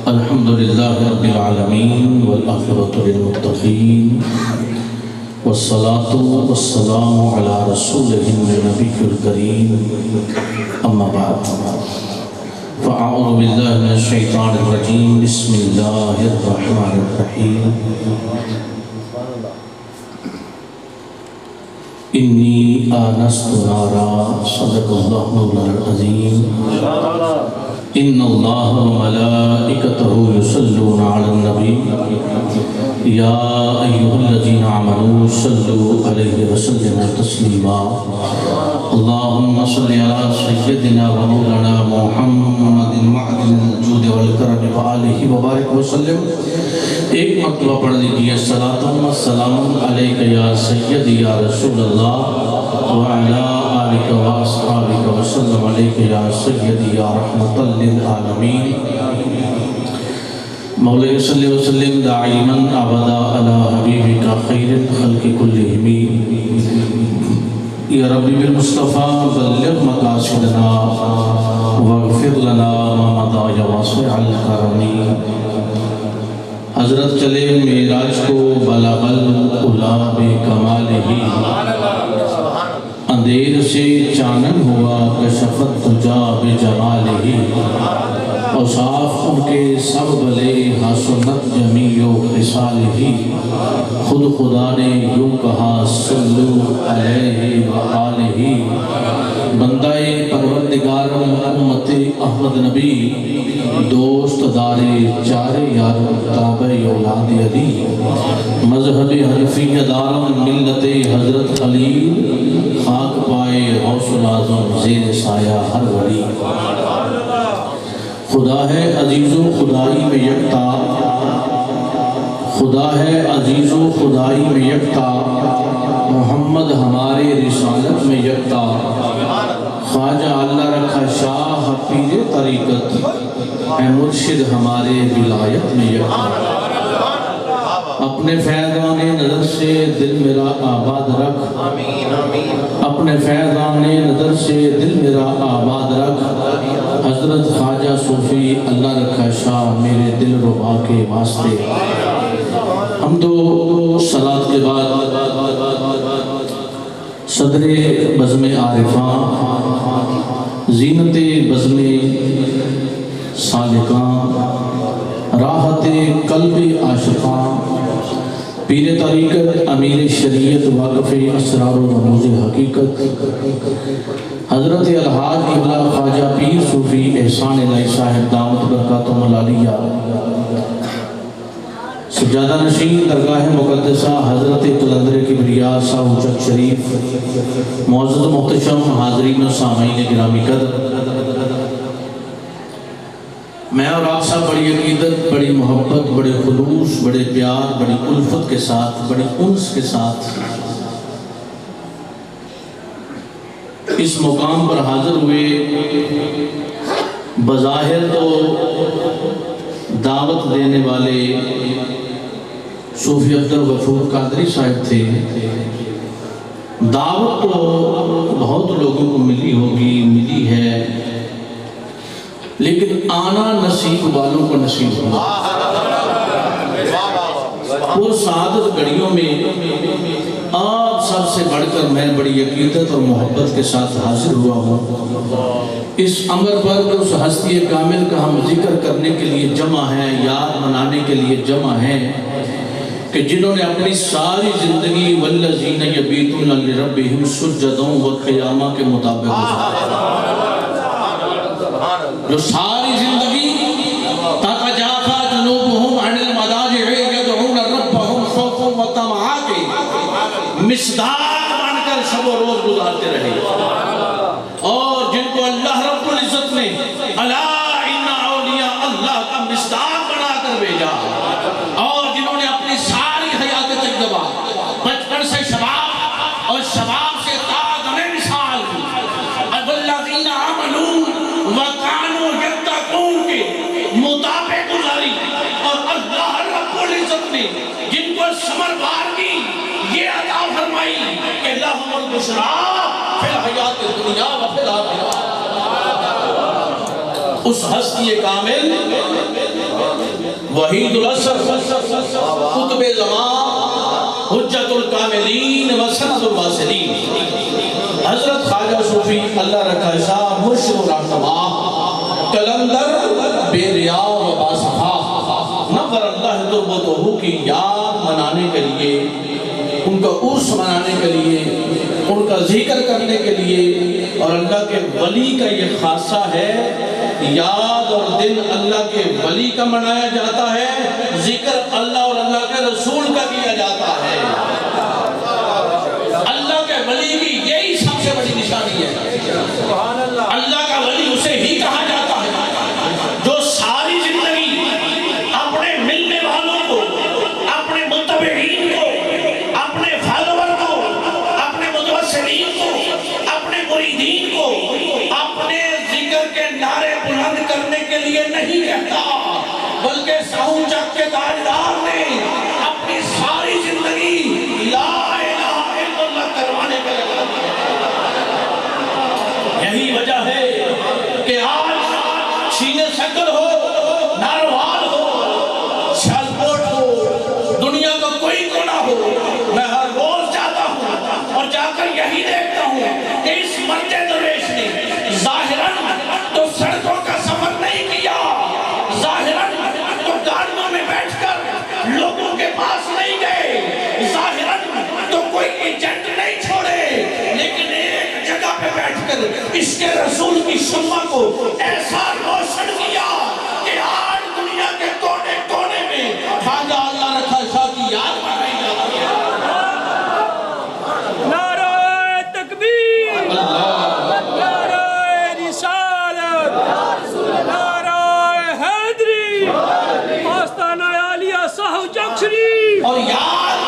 الحمد للہ رب العالمین والعاقبۃ للمتقین والصلاة والسلام علی رسولہ النبی الکریم اما بعد فاعوذ باللہ من الشیطان الرجیم بسم اللہ الرحمن الرحیم انی آنست نارا صدق اللہ مولانا العظیم ان اللہ وملائکتہ یصلون علی النبی یا ایھا الذین آمنوا صلوا علیہ وسلموا تسلیما اللہم صلی علی سیدنا و مولانا محمد معدن الجود والکرم وآلہ وبارک وسلم۔ ایک مرتبہ پڑھ لیجیے الصلاۃ والسلام علیک یا سیدی یا رسول اللہ وعلی آلک واصحابک وسلم علیک یا سیدی یا رحمت للعالمین۔ مولا صلی وسلم دائما ابدا علی حبیبک خیر الخلق کلہم یا ربی بالمصطفیٰ بلغ مقاصدنا واغفر لنا ما مضى یا واسع الکرم۔ حضرت چلے معراج کو بلغ العلا بکمالہ، اندھیر سے چانن ہوا کشف الدجا بجمالہ، اوصاف ان کے سب بھلے حسنت جمیع خصالہ، خود خدا نے یوں کہا صلو علیہ وآلہ۔ بندہ پروردگار امت احمد نبی، دوست دار چار یار تابع اولاد علی، مذہب حنفی دارم ملت حضرت خلیل، خاک پائے غوث العظم زیر سایہ ہر ولی۔ خدا ہے عزیز و خدائی میں یکتا، خدا ہے عزیز و خدائی میں یکتا، محمد ہمارے رسالت میں یکتا، خواجہ اللہ رکھا شاہ پیر طریقت، اے مرشد ہمارے ولایت میں یکتا۔ اپنے فیضان نظر سے دل میرا آباد رکھ، اپنے فیضان نظر سے دل میرا آباد رکھ، حضرت خواجہ صوفی اللہ رکھا شاہ میرے دل ربا کے واسطے۔ ہم تو صلاة کے بعد صدر بزم عارفاں، زینت بزم سالکاں، راحت قلب عاشقاں، پیر طریقت امیر شریعت واقف اسرار و رموز حقیقت، حضرت الحاج قبلہ خواجہ پیر صوفی احسان الہی صاحب دامت برکاتہم العالیہ، سجادہ نشین درگاہ مقدسہ حضرت قلندر کبریاء صاحب چک شریف، معزز محتشم حاضرین و سامعین گرامی قدر، میں اور آپ سب بڑی عقیدت، بڑی محبت، بڑے خلوص، بڑے پیار، بڑی الفت کے ساتھ، بڑی انس کے ساتھ اس مقام پر حاضر ہوئے۔ بظاہر تو دعوت دینے والے صوفی عبدالغفور قادری صاحب تھے، دعوت تو بہت لوگوں کو ملی ہوگی، ملی ہے، لیکن آنا نصیب والوں کو نصیب ہوا۔ وہ سعادت گھڑیوں میں آپ سب سے بڑھ کر میں بڑی عقیدت اور محبت کے ساتھ حاضر ہوا ہوں۔ اس امر پر اس ہستی کامل کا ہم ذکر کرنے کے لیے جمع ہیں، یاد منانے کے لیے جمع ہیں کہ جنہوں نے اپنی ساری زندگی والذین یبیتون لربہم سجدا وقیاما کے مطابق، جو ساری زندگی تتجافا جنوبہم عن المضاجع یدعون ربہم خوفا وطمعا کے مصداق بن کر شب و روز گزارتے رہے، اور جن کو اللہ رب العزت نے الا ان اولیاء اللہ کا مصداق بنا کر بھیجا، اور جنہوں نے اپنی ساری حیات تجربہ بچپن سے شباب اور شباب سے تعدم مثال والذین آمنوا وکانوا یتقون کے مطابق گزاری، اور اللہ رب العزت نے جن کو ثمر بار کی یہ عطا فرمائی کہ لہم البشریٰ فی الحیات الدنیا و فی الآخرہ۔ اس ہستی کامل وحید الاسر قطب زمان حجت الکاملین وسند الواصلین حضرت خواجہ صوفی اللہ رکھا صاحب مرشد و رہنما کلندر بے ریا و باصفا نور اللہ تربتہ کی یاد منانے کے لیے، ان کا عرس منانے کے لیے، ان کا ذکر کرنے کے لیے، اور اللہ کے ولی کا یہ خاصہ ہے یاد اور دن اللہ کے ولی کا منایا جاتا ہے، ذکر اللہ اور اللہ کے رسول کا کیا جاتا ہے۔ اللہ کے ولی کی یہی سب سے بڑی نشانی ہے۔ اللہ کا ولی اسے ہی کہا جاتا ہے جو ساری زندگی اپنے ملنے والوں کو، اپنے متبعین کو، اپنے فالوور کو، اپنے متوسلین کو، اپنے مریدین کو اپنے ذکر کے نعرے بلند کرنے کے لیے نہیں کہتا، بلکہ ساؤنڈ چک کے تاجدار نے اپنی ساری زندگی لا الہ الا اللہ کروانے کا لگا دیا۔ یہی وجہ ہے کہ آج چین سکر ہو، ناروال ہو، سیالکوٹ ہو، دنیا کا کوئی کونا ہو، میں ہر روز جاتا ہوں اور جا کر یہی دیکھتا ہوں کہ اس مرد درویش نے ظاہراً تو سڑکوں کا سفر نہیں کیا، ظاہراً تو گاڑیوں میں بیٹھ کر لوگوں کے پاس نہیں گئے، ظاہراً تو کوئی ایجنٹ نہیں چھوڑے، لیکن ایک جگہ پہ بیٹھ کر اس کے رسول کی شمع کو ایسا روشن کیا کہ آج دنیا کے کونے کونے میں خواجہ اللہ رکھا شاہ کی یاد بنائی جاتی ہے۔ نعرہ تکبیر، نعرہ رسالت، نعرہ حیدری، آستانہ عالیہ صاحب چک شریف۔ اور یاد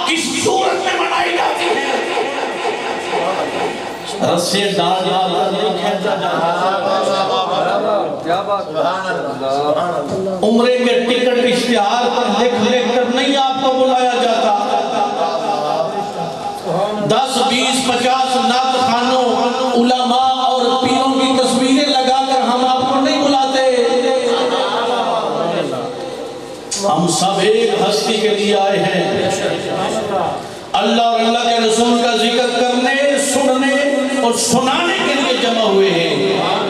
کس صورت میں منائی جاتی ہے؟ رسے ڈال ڈال کر نہیں کھینچا جاتا، عمرے کے ٹکٹ اشتہار پر لکھ لکھ کر نہیں آپ کو بلایا جاتا، 10 20 50 نعت خوانوں، علماء اور پیروں کی تصویریں لگا کر ہم آپ کو نہیں بلاتے، ہم سب ایک ہستی کے لیے آئے ہیں، اللہ اور اللہ کے رسول کا ذکر کرنے، سننے اور سنانے کے لیے جمع ہوئے ہیں،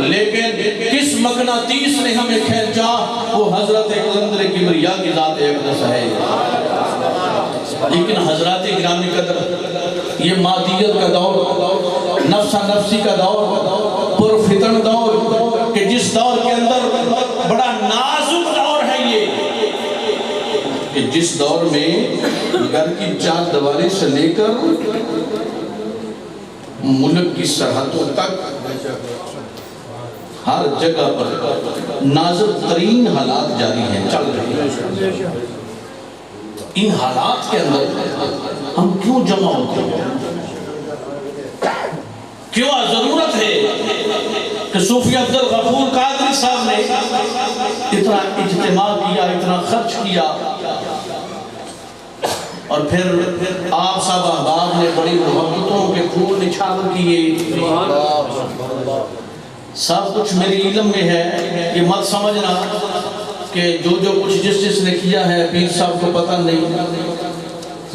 لیکن کس مقناطیس نے ہمیں کھینچا؟ وہ حضرت کلندر کبریا کی ذات اقدس ہے۔ لیکن حضرات گرامی قدر، یہ مادیت کا دور، نفسہ نفسی کا دور، پرفتن دور، کہ جس دور کے اندر بڑا نازک دور ہے یہ، کہ جس دور میں گھر کی چار دیواری سے لے کر ملک کی سرحدوں تک ہر جگہ پر نازک ترین حالات جاری ہیں، چل رہے ہیں۔ ان حالات کے اندر ہم کیوں جمع ہوتے ہیں؟ کیوں ضرورت ہے کہ صوفی عبدالغفور قادری صاحب نے اتنا اجتماع کیا، اتنا خرچ کیا، اور پھر آپ صاحب احباب نے بڑی محبتوں کے پھول نچھاور کیے؟ سب کچھ میری علم میں ہے، یہ مت سمجھنا کہ جو کچھ جس نے کیا ہے پیر صاحب کو پتہ نہیں،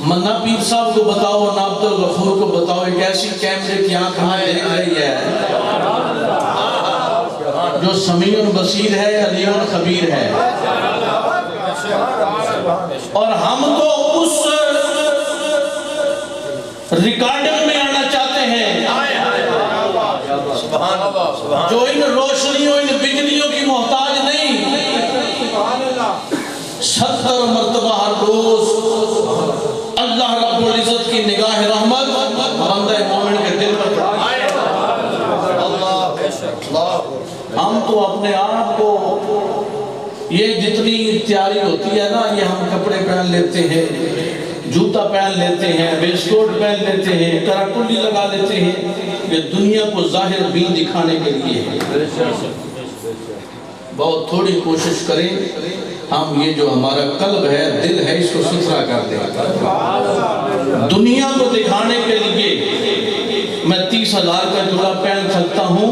نہ پیر صاحب کو بتاؤ نہ عبدالغفور کو بتاؤ، ایک ایسی کیمرے کی آنکھ ہمیں دیکھ رہی ہے جو سمیع بصیر ہے، علیم خبیر ہے، اور ہم تو اس ریکارڈنگ میں آنا چاہتے ہیں جو ان روشنیوں، ان بجلیوں کی محتاج نہیں، 70 مرتبہ ہر روز اللہ رب العزت کی نگاہ رحمت بندہ مومن کے دل پر پڑتی ہے۔ ہم تو اپنے آپ کو، یہ جتنی تیاری ہوتی ہے نا، یہ ہم کپڑے پہن لیتے ہیں، جوتا پہن لیتے ہیں، ویسٹ کوٹ پہن لیتے ہیں، کراکلی لگا لیتے ہیں، یہ دنیا کو ظاہر بھی دکھانے کے لیے ہے۔ بہت تھوڑی کوشش کریں ہم یہ جو ہمارا قلب ہے، دل ہے، اس کو ستھرا کر دیں۔ دنیا کو دکھانے کے لیے میں 30,000 کا جوڑا پہن سکتا ہوں،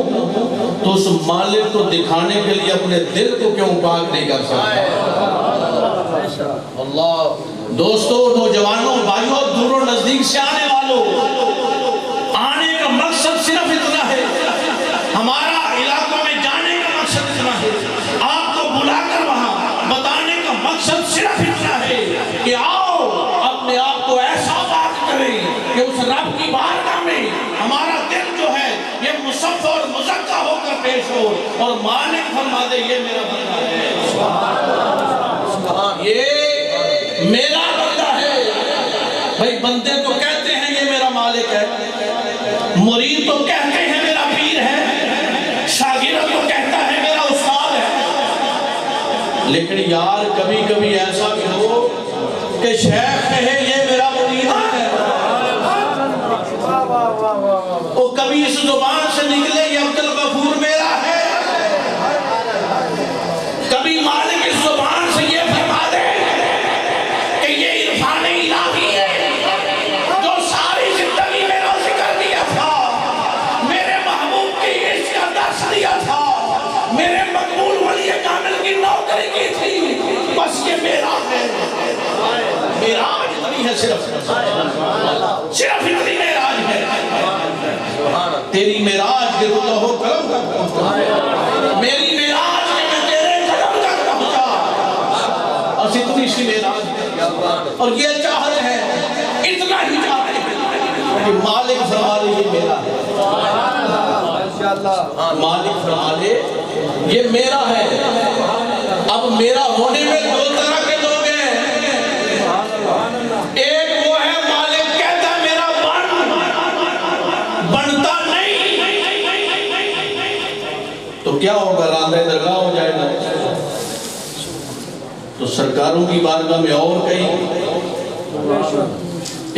تو اس مالک کو دکھانے کے لیے اپنے دل کو کیوں پاک نہیں کر سکتا؟ اللہ دوستو، نوجوانوں، بھائیوں، دور و نزدیک سے آنے والوں، آنے کا مقصد صرف اتنا ہے، ہمارا علاقوں میں جانے کا مقصد اتنا ہے، آپ کو بلا کر وہاں بتانے کا مقصد صرف اتنا ہے کہ آؤ اپنے آپ کو ایسا پاک کریں کہ اس رب کی بارگاہ میں ہمارا دل جو ہے یہ مصفى اور مزکہ ہو کر پیش ہو، اور مالک فرما دے یہ میرا بندہ ہے، یہ میرا بندہ ہے۔ بھئی بندے تو کہتے ہیں یہ میرا مالک ہے، مرید تو کہتے ہیں میرا پیر ہے، شاگرد تو کہتا ہے میرا استاد ہے، لیکن یار کبھی کبھی ایسا بھی ہو کہ شیخ کہے یہ میرا مرید ہے، وہ کبھی اس زبان سے نکلے یہ عبدالغفور میرا ہے، کبھی مالک اس زبان سے یہ فرما دے کہ یہ عرفان الہی ہے جو ساری زندگی میرا ذکر دیا تھا، میرے محبوب کی عشق کا درس دیا تھا، میرے مقبول ولی کامل کی نوکری کی تھی، بس یہ میرا ہے، میراج اتنی ہے، صرف اتنی میراج ہے، تیری میراج کے رضا ہو کرم تک پہنچا، میری میراج کے میں تیرے قدم تک پہنچا، بس اتنی سی میراج ہے، اور یہ چاہت ہے، اتنا ہی چاہت ہے کہ مالک فرما لے یہ میرا ہے، مالک فرما لے یہ میرا ہے۔ اب میرا ہونے میں دو طرح کے لوگ ہیں، ایک وہ ہے مالک کہتا ہے میرا بنتا نہیں، تو کیا ہوگا؟ راندہ درگاہ ہو جائے گا، تو سرکاروں کی بارگاہ میں اور کہیں،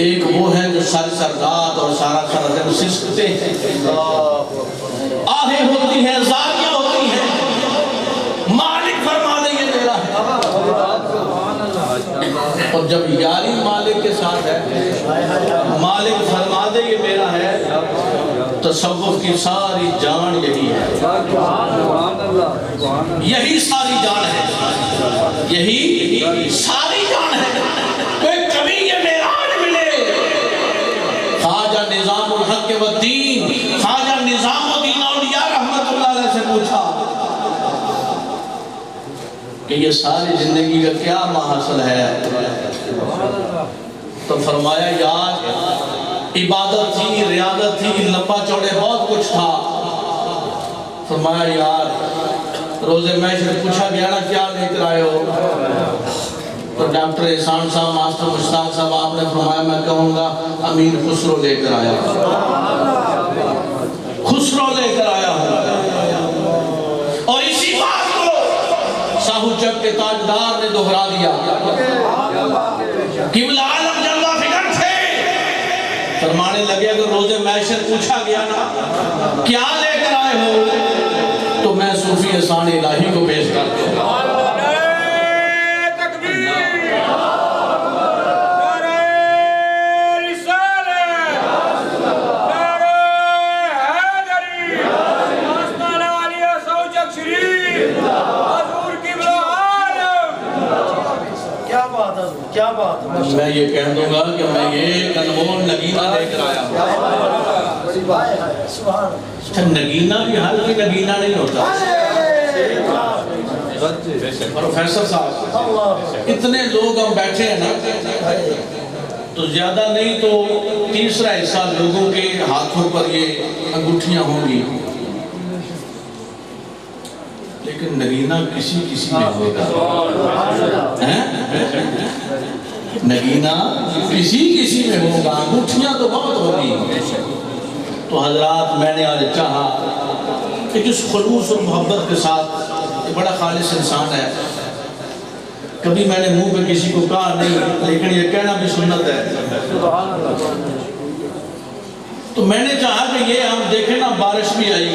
ایک وہ ہے جو ساری سرداد اور سارا دن سسکتے ہیں، آہیں ہوتی ہیں، زاریاں ہوتی ہیں، مالک فرما دے یہ میرا ہے، اور جب یاری مالک کے ساتھ ہے، مالک فرما دے یہ میرا ہے، تصوف کی ساری جان یہی ہے، یہی ساری جان ہے، یہی ساری جان ہے، کوئی کبھی یہ میراج ملے۔ خواجہ نظام الحق والدین، خواجہ نظام الدین اولیاء رحمت اللہ علیہ سے پوچھا کہ یہ ساری زندگی کا کیا محاصل ہے؟ تو فرمایا یار عبادت تھی، ریاضت تھی، لمبا چوڑے بہت کچھ تھا۔ فرمایا یار روز محشر پوچھا گیا نا کیا لے کر آئے ہو؟ تو ڈاکٹر احسان صاحب، ماسٹر مشتاق صاحب، آپ نے فرمایا میں کہوں گا امیر خسرو لے کر آیا ہوں، خسرو لے کر آیا ہوں، اور اسی بات کو ساہو چک کے تاجدار نے دہرا دیا، قبلہ عالم جلوہ فکر تھے، فرمانے لگے اگر روز محشر پوچھا گیا نا کیا لے کر آئے ہو، تو میں صوفی احسان الہی کو پیش کرتا ہوں۔ میں یہ کہہ دوں گا کہ میں یہ انمول نگینہ لے کر آیا ہوں۔ نگینہ بھی ہر کوئی نگینہ نہیں ہوتا۔ پروفیسر صاحب اتنے لوگ ہم بیٹھے ہیں نا، تو زیادہ نہیں تو تیسرا حصہ لوگوں کے ہاتھوں پر یہ انگوٹھیاں ہوں گی، لیکن نگینہ کسی میں ہوگا، نگینہ کسی میں ہوگا، انگوٹھیاں تو بہت ہوگی۔ تو حضرات میں نے آج چاہا کہ جس خلوص اور محبت کے ساتھ، یہ بڑا خالص انسان ہے، کبھی میں نے منہ پہ کسی کو کہا نہیں، لیکن یہ کہنا بھی سنت ہے، تو میں نے چاہا کہ یہ ہم دیکھیں نا بارش بھی آئی،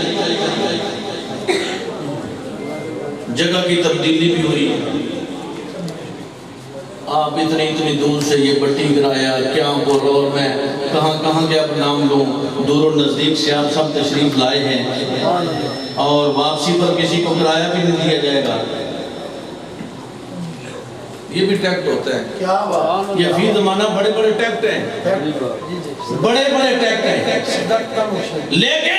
جگہ کی تبدیلی بھی ہوئی، آپ اتنی دور سے یہ بٹی گرایا کیا بول اور میں کہاں کے اب نام لوں، دور و نزدیک سے آپ سب تشریف لائے ہیں اور واپسی پر کسی کو کرایہ بھی نہیں دیا جائے گا. یہ بھی ٹیکٹ ہوتا ہے. یہ فی زمانہ بڑے بڑے ٹیکٹ ہیں، بڑے بڑے ٹیکٹ ہیں. لیکن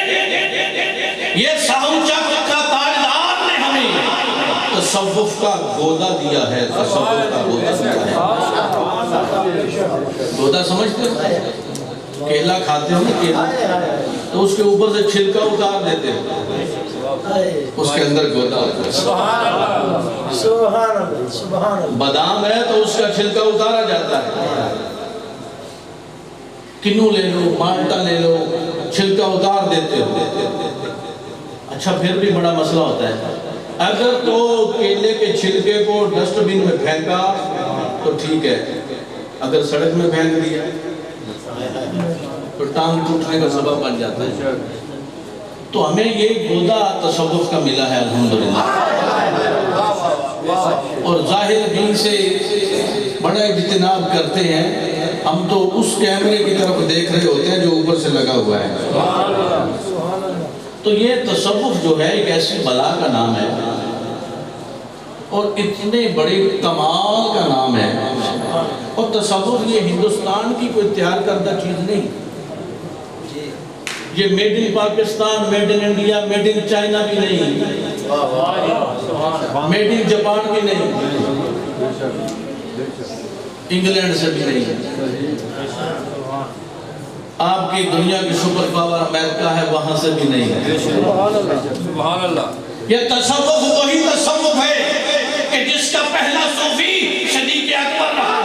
یہ ساہو چک کا تاجدار نے ہمیں تصوف کا گودا دیا ہے. تصوف کا گودا دیا ہے. گودا سمجھتے ہو؟ کیلا کھاتے ہو نا، کیلا تو اس کے اوپر سے چھلکا اتار دیتے ہو، اس کے اندر گودا ہوتا ہے. سبحان اللہ سبحان اللہ. بادام ہے تو اس کا چھلکا اتارا جاتا ہے. کنو لے لو، مالٹا لے لو، چھلکا اتار دیتے ہو. اچھا پھر بھی بڑا مسئلہ ہوتا ہے. اگر تو کیلے کے چھلکے کو ڈسٹ بن میں پھینکا تو ٹھیک ہے، اگر سڑک میں پھینک دیا تو ٹانگ ٹوٹنے کا سبب بن جاتا ہے. تو ہمیں یہ گودا تصوف کا ملا ہے الحمدللہ. اور ظاہر دین سے بڑا اجتناب کرتے ہیں ہم. تو اس کیمرے کی طرف دیکھ رہے ہوتے ہیں جو اوپر سے لگا ہوا ہے. تو یہ تصوف جو ہے ایک ایسی بلا کا نام ہے اور اتنے بڑے کمال کا نام ہے. اور تصوف یہ ہندوستان کی کوئی تیار کردہ چیز نہیں. یہ made in Pakistan, made in India, made in China بھی نہیں، میڈ ان جاپان بھی نہیں، انگلینڈ سے بھی نہیں. آپ کی دنیا کی سپر پاور امریکہ ہے، وہاں سے بھی نہیں. سبحان اللہ. یہ تصوف وہی تصوف ہے کہ جس کا پہلا صوفی صدیق اکبر رہا ہے.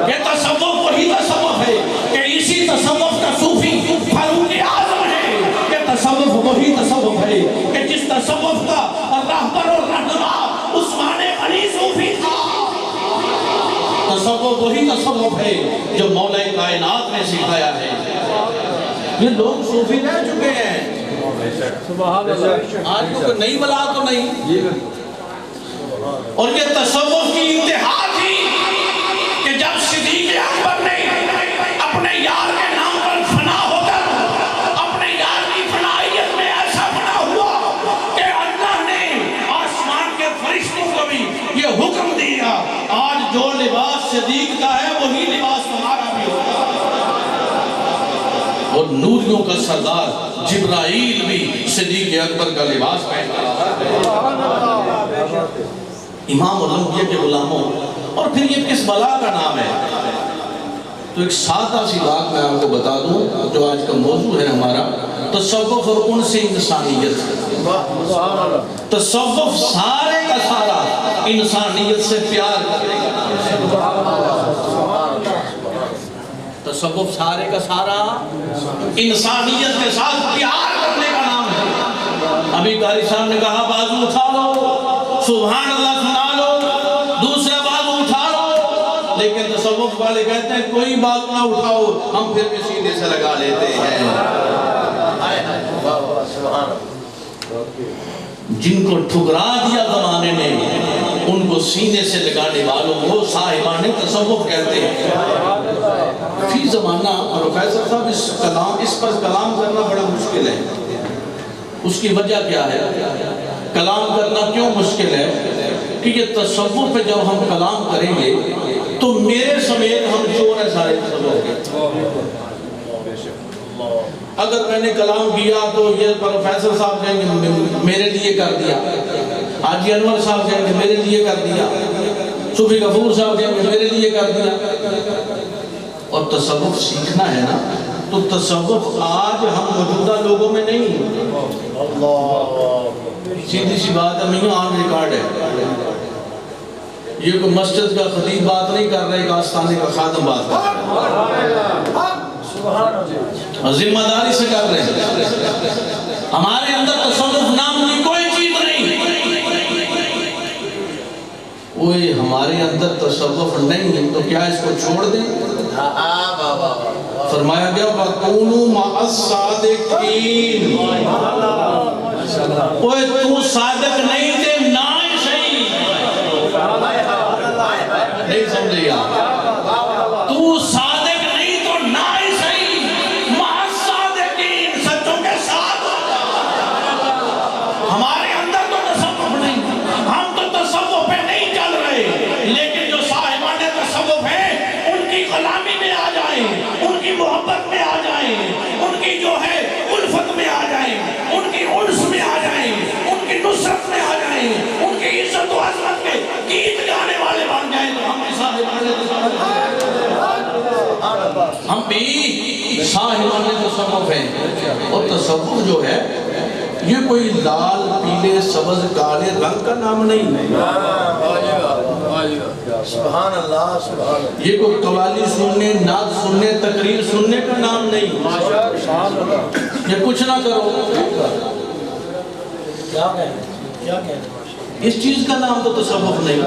یہ تصوف وہی تصوف ہے کہ اسی تصوف کا صوفی فاروق اعظم ہے. یہ تصوف وہی تصوف ہے کہ جس تصوف کا رہبر اور رہنما عثمان غنی صوفی تھا. تصوف وہی تصوف ہے جو مولا کائنات نے سکھایا ہے. یہ لوگ صوفی رہ چکے ہیں. سبحان اللہ. آج کو نئی بلا تو نہیں. اور یہ تصوف کی انتہا تھی کہ جب صدیق اکبر نے اپنے یار کے نام پر فنا ہو کر اپنے یار کی فنائیت میں ایسا فنا ہوا کہ اللہ نے آسمان کے فرشتوں کو بھی یہ حکم دیا، آج جو لباس صدیق کا ہے وہی لباس تمہارا بھی ہوگا. اور نوریوں کا سردار جبرائیل بھی صدیق اکبر کا لباس پہنتا ہے. امام الانبیاء کے غلاموں. اور پھر یہ کس بلا کا نام ہے؟ تو ایک سادہ سی بات میں آپ کو بتا دوں جو آج کا موضوع ہے ہمارا، تصوف اور ان سے انسانیت. تصوف سارے کا سارا انسانیت سے پیار کرے گا. تصوف سارے کا سارا انسانیت کے ساتھ پیار کرنے کا نام ہے. ابھی قاری صاحب نے کہا بازو اٹھا لو، سبحان اللہ سنا لو، دوسرا بازو اٹھا لو. لیکن تصوف والے کہتے ہیں کوئی بات نہ اٹھاؤ، ہم پھر بھی سینے سے لگا لیتے ہیں. جن کو ٹھکرا دیا زمانے نے ان کو سینے سے لگانے والوں کو صاحبان تصوف کہتے ہیں. فی زمانہ پروفیسر صاحب اس پر کلام کرنا بڑا مشکل ہے. اس کی وجہ کیا ہے؟ کلام کرنا کیوں مشکل ہے کہ یہ تصوف پہ جب ہم کلام کریں گے تو میرے سمیت ہم چور ہیں سارے تصوف کے. اگر میں نے کلام کیا تو یہ پروفیسر صاحب کہیں گے میرے لیے کر دیا، حاجی انور صاحب کہیں گے میرے لیے کر دیا، صوفی غفور صاحب کہیں گے میرے لیے کر دیا. اور تصوف سیکھنا ہے نا تو تصوف آج ہم موجودہ لوگوں میں نہیں. سیدھی سی بات ہے، میاں آن ریکارڈ ہے. یہ کوئی مسجد کا خطیب بات نہیں کر رہے، ایک آستانے کا خادم بات کر رہے ہیں، ذمہ داری سے کر رہے ہیں. ہمارے اندر تصوف نام کی کوئی چیز نہیں. کوئی ہمارے اندر تصوف نہیں تو کیا اس کو چھوڑ دیں؟ فرمایا گیا وَكُونُوا مَعَ الصَّادِقِينَ. اوہ تو صادق نہیں تھے نہ صحیح. ہم بھی صاحبان تصوف ہیں، اور تصوف جو ہے یہ کوئی لال پیلے سبز کالے رنگ کا نام نہیں ہے، سبحان اللہ سبحان اللہ. یہ کوئی قوالی سننے، نعت سننے، تقریر سننے کا نام نہیں. یہ کچھ نہ کرو، کیا کہنے کیا کہنے. اس چیز کا نام تو تصوف نہیں.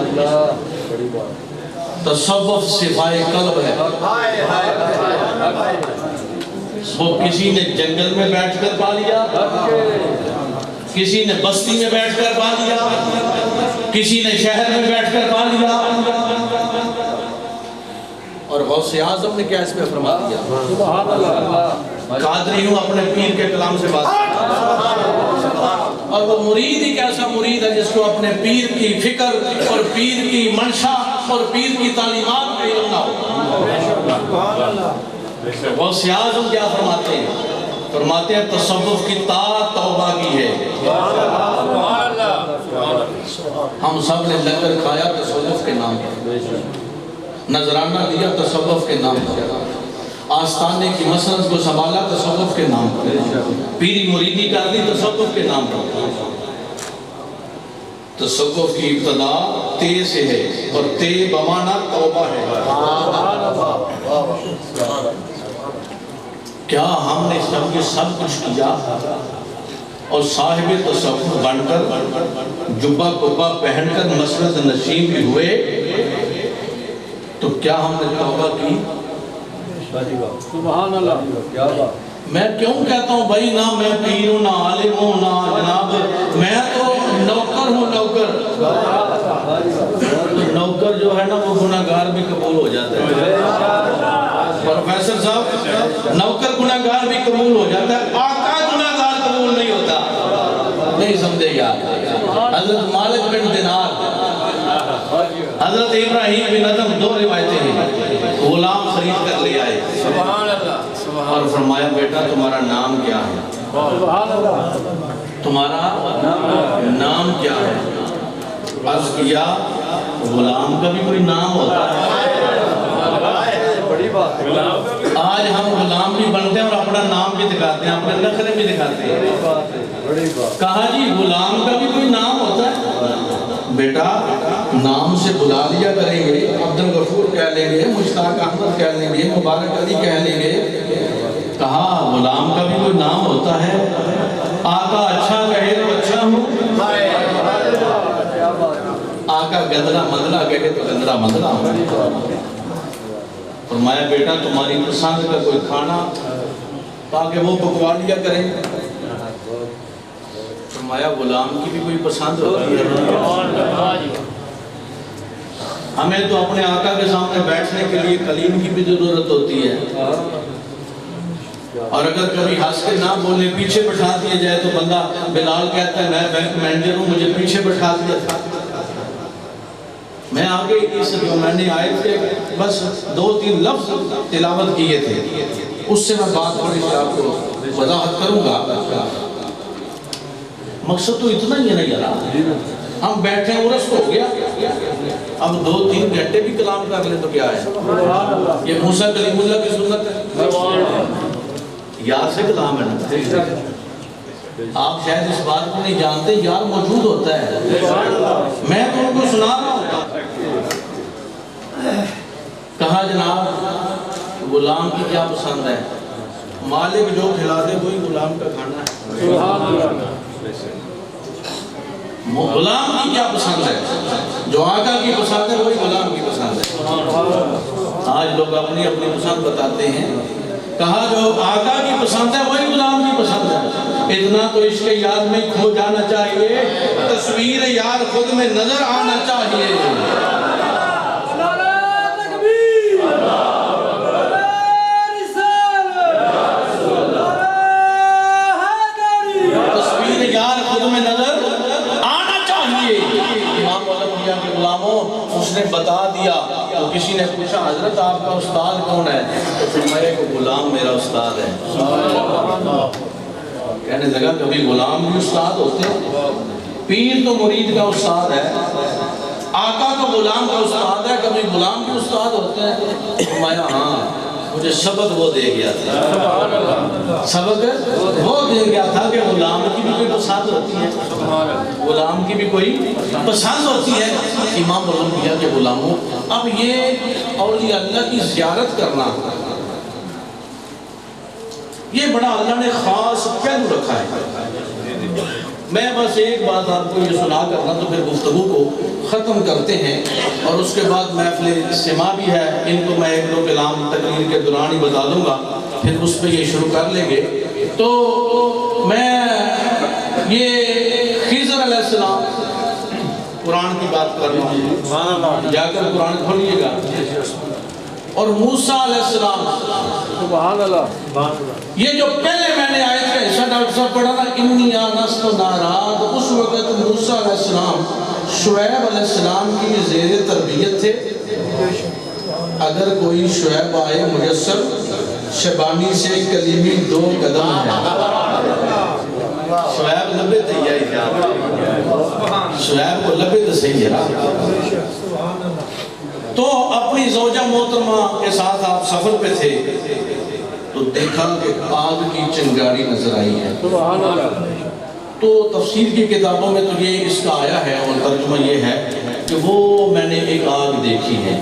تصوف صفائے قلب ہے. وہ کسی نے جنگل میں بیٹھ کر پا لیا، کسی نے بستی میں بیٹھ کر پا لیا، کسی نے شہر میں بیٹھ کر پا لیا. اور غوث اعظم نے کیا اس پہ فرما دیا؟ سبحان اللہ. قادری ہوں اپنے پیر کے کلام سے بات کرتا، اور وہ مرید ہی کیسا مرید ہے جس کو اپنے پیر کی فکر اور پیر کی منشا اور پیر کی تعلیمات کا علم نہ ہو. غوث اعظم کیا فرماتے ہیں؟ فرماتے ہیں تصوف کی تا توبہ کی ہے. ہم سب نے لنگر کھایا تصوف کے نام پر، نذرانہ دیا تصوف کے نام پر، آستانے کی مسند کو سنبھالا تصوف کے نام پر، پیری مریدی کر دی تصوف کے نام پر. تصوف کی ابتدا تے سے ہے، اور تے بمانا توبہ ہے. کیا ہم نے سب کے سب کچھ کیا اور صاحب تصوف بن کر جبہ قبہ پہن کر مسند نشین بھی ہوئے تو کیا ہم نے توبہ کی؟ سبحان اللہ. میں کیوں کہتا ہوں بھائی نہ میں پیر ہوں، نہ عالم ہوں، نہ جناب، میں تو نوکر ہوں. نوکر جو ہے نا وہ گناہگار بھی قبول ہو جاتا ہے. پروفیسر صاحب، نوکر گناہگار بھی قبول ہو جاتا ہے، آقا گناہگار قبول نہیں ہوتا. نہیں سمجھے یار. حضرت مالک بن دینار، حضرت ابراہیم بن ادم، دو روایتیں ہیں. غلام خرید کر لے آئے سبحان اللہ. اور فرمایا بیٹا تمہارا نام کیا ہے؟ سبحان اللہ. تمہارا نام کیا ہے؟ عرض کیا غلام کا بھی کوئی نام ہوتا ہے. آج ہم غلام بھی بنتے ہیں اور اپنا نام بھی دکھاتے ہیں، اپنے نخرے بھی دکھاتے ہیں. کہا جی غلام کا بھی کوئی نام ہوتا ہے. بیٹا نام سے بلا لیا کریں گے، عبد الغفور کہہ لیں گے، مشتاق احمد کہہ لیں گے، مبارک علی کہہ لیں گے. کہا غلام کا بھی کوئی نام ہوتا ہے. آقا اچھا کہے تو اچھا ہوں، آقا گندرا مندرا کہے تو گندرا مندرا ہوں. فرمایا بیٹا تمہاری پسند کا کوئی کھانا تاکہ وہ پکوا لیا کریں. فرمایا غلام کی بھی کوئی پسند ہوتی ہے. ہمیں تو اپنے آقا کے سامنے بیٹھنے کے لیے قلیم کی بھی ضرورت ہوتی ہے، اور اگر کبھی ہنس کے نہ بولے پیچھے بٹھا دیا جائے تو بندہ بلال کہتا ہے میں بینک مینیجر ہوں، مجھے پیچھے بٹھا دیا تھا. میں آگے اس جو میں نے آئے تھے بس 2-3 لفظ تلاوت کیے تھے، اس سے میں بات تھوڑی سی آپ کو وضاحت کروں گا. مقصد تو اتنا ہی ہے نا یار، ہم بیٹھے ہیں ورس ہو گیا، اب 2-3 گھنٹے بھی کلام کر لیں تو کیا ہے؟ یہ موسیٰ کلیم اللہ کی سنت ہے، یار سے کلام ہے نا. آپ شاید اس بات کو نہیں جانتے، یار موجود ہوتا ہے. میں تو ان کو سنا رہا ہوں. کہا جناب غلام کی کیا پسند ہے؟ مالک جو کھلا دے وہی غلام کا کھانا ہے. غلام کی کیا پسند ہے؟ جو آقا کی پسند ہے وہی غلام کی پسند ہے. آج لوگ اپنی اپنی پسند بتاتے ہیں. کہا جو آقا کی پسند ہے وہی غلام کی پسند ہے. اتنا تو عشق یار میں کھو جانا چاہیے، تصویر یار خود میں نظر آنا چاہیے. تصویر یار خود میں نظر آنا چاہیے. امام الانبیاء کے غلاموں اس نے بتا دیا. تو کسی نے پوچھا حضرت آپ کا استاد کون ہے؟ تو فرمایا کہ غلام میرا استاد ہے. کہنے لگا کبھی غلام بھی استاد ہوتے ہیں؟ پیر تو مرید کا استاد ہے، آقا تو غلام کا استاد ہے، کبھی غلام بھی استاد ہوتے ہیں؟ فرمایا ہاں مجھے سبق وہ دے گیا تھا، سبق وہ دے گیا تھا کہ غلام کی بھی کوئی پسند ہوتی ہے، غلام کی بھی کوئی پسند ہوتی ہے۔ امام الانبیاء کے غلاموں، اب یہ اولیاء اللہ کی زیارت کرنا، یہ بڑا اللہ نے خاص پہلو رکھا ہے۔ میں بس ایک بات آپ کو یہ سنا کرنا تو پھر گفتگو کو ختم کرتے ہیں، اور اس کے بعد محفل سما بھی ہے، ان کو میں ایک دو کلام تقریر کے دوران ہی بتا دوں گا، پھر اس پہ یہ شروع کر لیں گے۔ تو میں یہ خضر علیہ السلام قرآن کی بات کر رہا ہوں، جا کر قرآن کھولیے گا، اور موسیٰ علیہ السلام، سبحان اللہ، یہ جو پہلے میں نے آیت کا حصہ ڈاکٹر صاحب پڑھا نا، انی آنست نارا، اس وقت موسیٰ علیہ السلام شعیب علیہ السلام کی زیر تربیت تھے۔ اگر کوئی شعیب آئے مجسر، شبانی سے کلیمی 2 قدم ہے۔ شعیب لبے تیاری کیا، شعیب کو لبے تو صحیح ہے۔ تو اپنی زوجہ محترمہ کے ساتھ آپ سفر پہ تھے تو دیکھا کہ آگ کی چنگاری نظر آئی ہے۔ سبحان اللہ، تو تفسیر کی کتابوں میں تو یہ اس کا آیا ہے، اور ترجمہ یہ ہے کہ وہ میں نے ایک آگ دیکھی ہے،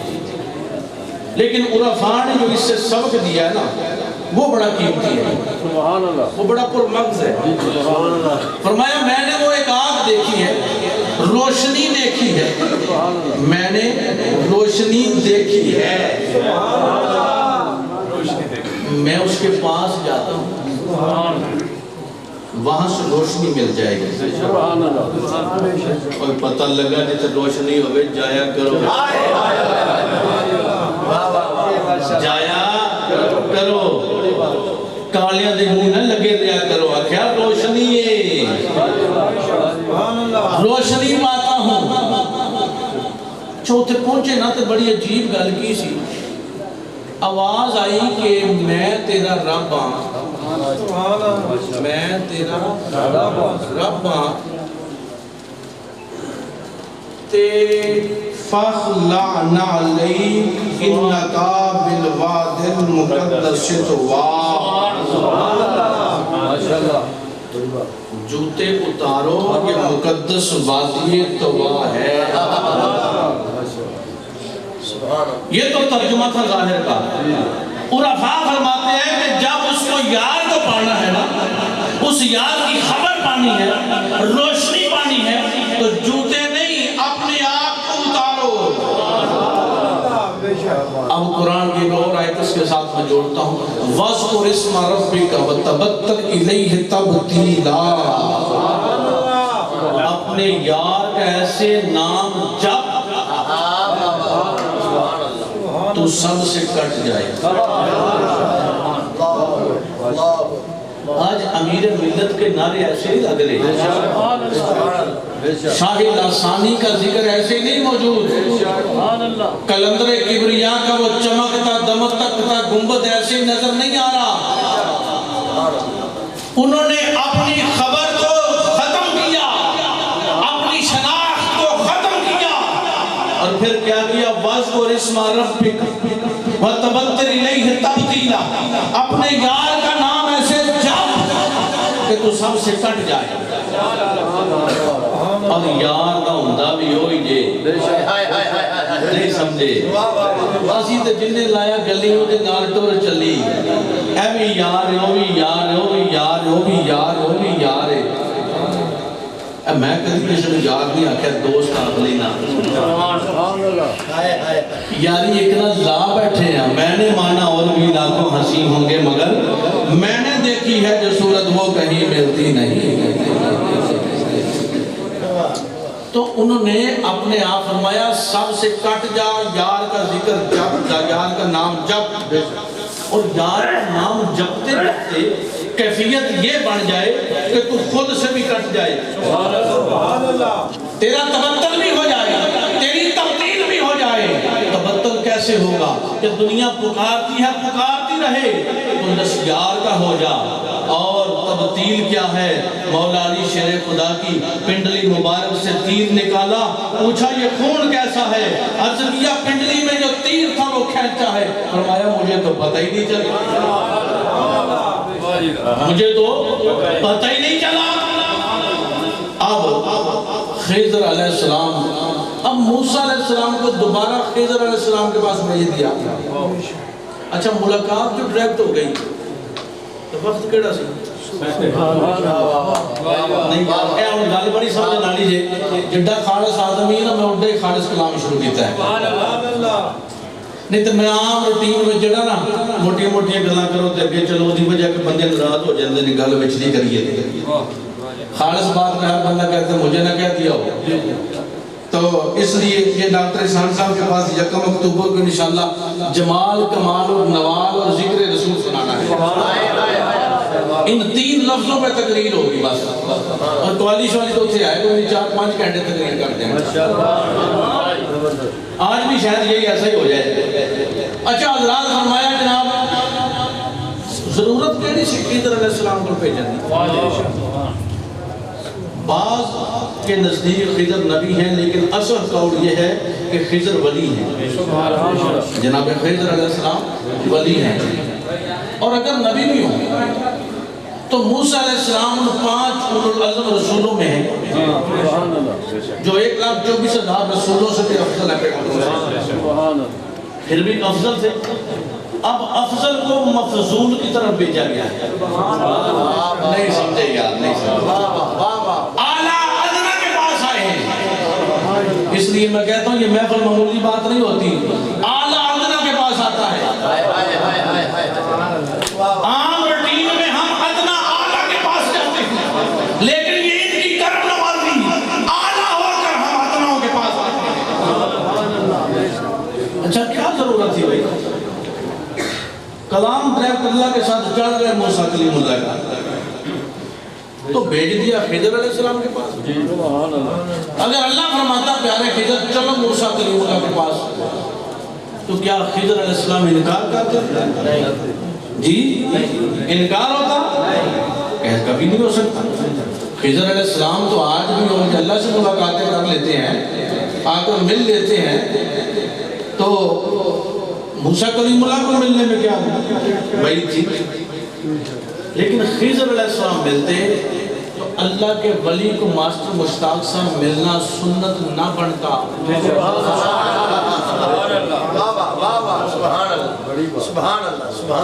لیکن عرفاء نے جو اس سے سبق دیا ہے نا وہ بڑا قیمتی ہے، سبحان اللہ، وہ بڑا پرمغز ہے۔ سبحان اللہ، فرمایا میں نے وہ ایک آگ دیکھی ہے، روشنی دیکھی ہے، میں نے روشنی دیکھی ہے، میں اس کے پاس جاتا ہوں، وہاں سے روشنی مل جائے گی، سبحان اللہ، اور پتہ لگا جیسے روشنی ہوئے جایا کرو، جایا کرو، کالیاں دے منہ نہ لگے دیا کرو، آخیا روشنی ہے، روشنی پاتا ہوں۔ چوتھے پہنچے نا تو بڑی عجیب گل کی سی، آواز آئی کہ میں تیرا رب ہاں، میں تیرا رب ہاں، تے فَخْلَعْ نَعْلَيْكَ إِنَّكَ بِالْوَادِ الْمُقَدَّسِ طُوًى۔ ماشاءاللہ، جوتے اتارو، یہ مقدس وادی طویٰ ہے۔ یہ تو ترجمہ تھا ظاہر کا۔ عرفاء فرماتے ہیں کہ جب اس کو یار کو پانا ہے نا، اس یار کی خبر پانی ہے، روشنی پانی ہے، تو جوتے نہیں اپنے آپ کو اتارو۔ اب قرآن کی اور آیت اس کے ساتھ میں جوڑتا ہوں، وَاذْكُرِ اسْمَ رَبِّكَ وَتَبَتَّلْ إِلَيْهِ تَبْتِيلًا، اپنے یار کا ایسے نام جپ تو سب سے کٹ جائے۔ آج امیر ملت کے نعرے ایسے ہی لگ رہے ہیں، شاہ لاسانی کا ذکر ایسے ہی نہیں موجود، کلندر کبریا کا وہ چمکتا دمکتا گنبد ایسے ہی نظر نہیں آ رہا۔ انہوں نے اپنی خبر کو ختم کیا، اپنی شناخت کو ختم کیا، اور پھر کیا کیا، وَاذْكُرِ اسْمَ رَبِّكَ وَتَبَتَّلْ إِلَيْهِ تَبْتِيلًا، اپنے یار کا نام ایسے جپ کہ تو سب سے کٹ جائے۔ اور یار کا ہندہ بھی ہوئی جے نہیں سمجھے، اسی تے جنہیں لایا گلیوں دے نال ٹور چلی، اے بھی یار ہے، او بھی یار ہے، او بھی یار ہے، او بھی یار ہے، او بھی یار ہے۔ میں کدی کسی نے یار نہیں آکھیا دوست آکھ لینا، یاری ایک نہ لا بیٹھے ہیں، میں نے مانا اور بھی لاکھوں ہنسی ہوں گے، مگر میں نے دیکھی ہے جو صورت وہ کہیں ملتی نہیں۔ تو انہوں نے اپنے آپ فرمایا سب سے کٹ جا، یار کا ذکر جپ جا، یار کا نام جپ، اور یار کا نام جپتے جپتے کیفیت یہ بن جائے کہ تو خود سے بھی کٹ جائے، تیرا تبتل بھی ہو جائے، تیری تبدیل بھی ہو جائے۔ تبتل کیسے ہوگا کہ دنیا پکارتی ہے، پکارتی رہے، تو دستیار کا ہو جا، اور اور تیر کیا ہے؟ مولا علی شیر خدا کی پنڈلی مبارک سے تیر نکالا، پوچھا یہ خون کیسا ہے؟ عرض کیا پنڈلی میں جو تیر تھا وہ کھینچا ہے۔ فرمایا مجھے تو پتہ ہی نہیں چلا، مجھے تو پتہ ہی نہیں چلا۔ اب خضر علیہ السلام، اب موسیٰ علیہ السلام کو دوبارہ خضر علیہ السلام کے پاس بھیج دیا۔ اچھا ملاقات جو ڈائریکٹ ہو گئی تو وقت کیڑا سی؟ نہیں اے ہن گل بڑی سمجھ نہ لیجیے، جڈا خالص آدمی ہے نا میں اڈے خالص کلام شروع کیتا ہے، نہیں تو میں عام روٹین میں جڑا نا موٹیاں موٹیاں گلاں کرو تے اگے چلو دی وجہ کہ بندے ناراض ہو جاندے نے، گل وچ نہیں کریے خالص بات میں ہر بندہ کہتے ہیں مجھے نہ کہہ دیا ہو۔ تو اس لیے یہ ڈاکٹر احسان صاحب کے پاس یکم اکتوبر کو انشاءاللہ جمال کمال اور نوال اور ذکر رسول سنانا ہے۔ ان 3 لفظوں پہ تقریر ہوگی بس، اور کوالیش والی تو تھے آئے تو 4-5 گھنٹے تقریر کرتے ہیں، آج بھی شاید یہی ایسا ہی ہو جائے۔ اچھا حضرات فرمایا جناب ضرورت کیڑی سی خضر علیہ السلام کو بھیجن دی؟ بعض کے نزدیک خضر نبی ہیں، لیکن اصل قول یہ ہے کہ خضر ولی ہیں، جناب خضر علیہ السلام ولی ہیں، اور اگر نبی بھی ہوں تو موسیٰ علیہ السلام ان 5 اولو العزم رسولوں میں ہیں جو 1,24,000 رسولوں سے بھی افضل ہے، پھر بھی افضل تھے۔ اب افضل کو مفضول کی طرف بھیجا گیا ہے، نہیں سمجھے یار، نہیں سمجھے، اعلیٰ ادنا کے پاس آئے ہیں۔ اس لیے میں کہتا ہوں یہ محفل معمولی بات نہیں ہوتی، اعلیٰ ادنا کے پاس آتا ہے۔ عام روٹین میں ہم ادنا اعلیٰ کے پاس جاتے ہیں، لیکن یہ ان کی کرم نوازی، اعلیٰ ہو کر ہم ادناؤں کے پاس آتے ہیں۔ اچھا کیا ضرورت تھی بھائی؟ کلام ڈائریکٹ اللہ کے ساتھ چڑھ گئے موسیٰ کلیم اللہ کا، تو بھیج دیا خضر علیہ السلام کے پاس۔ اگر اللہ فرماتا پیارے خضر چلو موسیٰ کلیم اللہ کے پاس، تو کیا خضر علیہ السلام انکار کرتے؟ جی انکار ہوتا؟ کبھی نہیں ہو سکتا۔ خضر علیہ السلام تو آج بھی اور اللہ سے ملاقاتیں کر لیتے ہیں، آ کر مل لیتے ہیں، تو موسیٰ کلیم اللہ کو ملنے میں کیا بھائی تھی؟ لیکن خضر علیہ السلام ملتے تو اللہ کے ولی کو ماسٹر مشتاق سے ملنا سنت نہ بنتا۔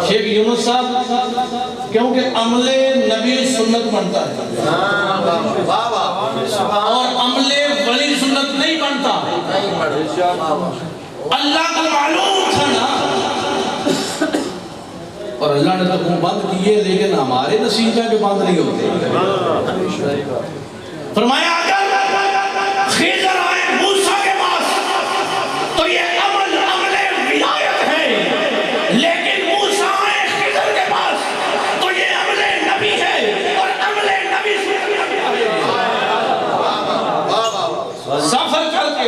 شیخ یونس صاحب کیونکہ عمل نبی سنت بنتا ہے اور عمل ولی سنت نہیں بنتا۔ اللہ کو معلوم تھا نا، اور اللہ نے تو منہ بند کیے، لیکن ہمارے نصیب ہے کہ بند نہیں ہوتے۔ فرمایا اگر خضر آئے موسیٰ کے پاس تو یہ عمل ولایت ہے، لیکن موسیٰ آئے خضر کے پاس تو یہ عمل نبی ہے، اور عمل نبی سفر کر کے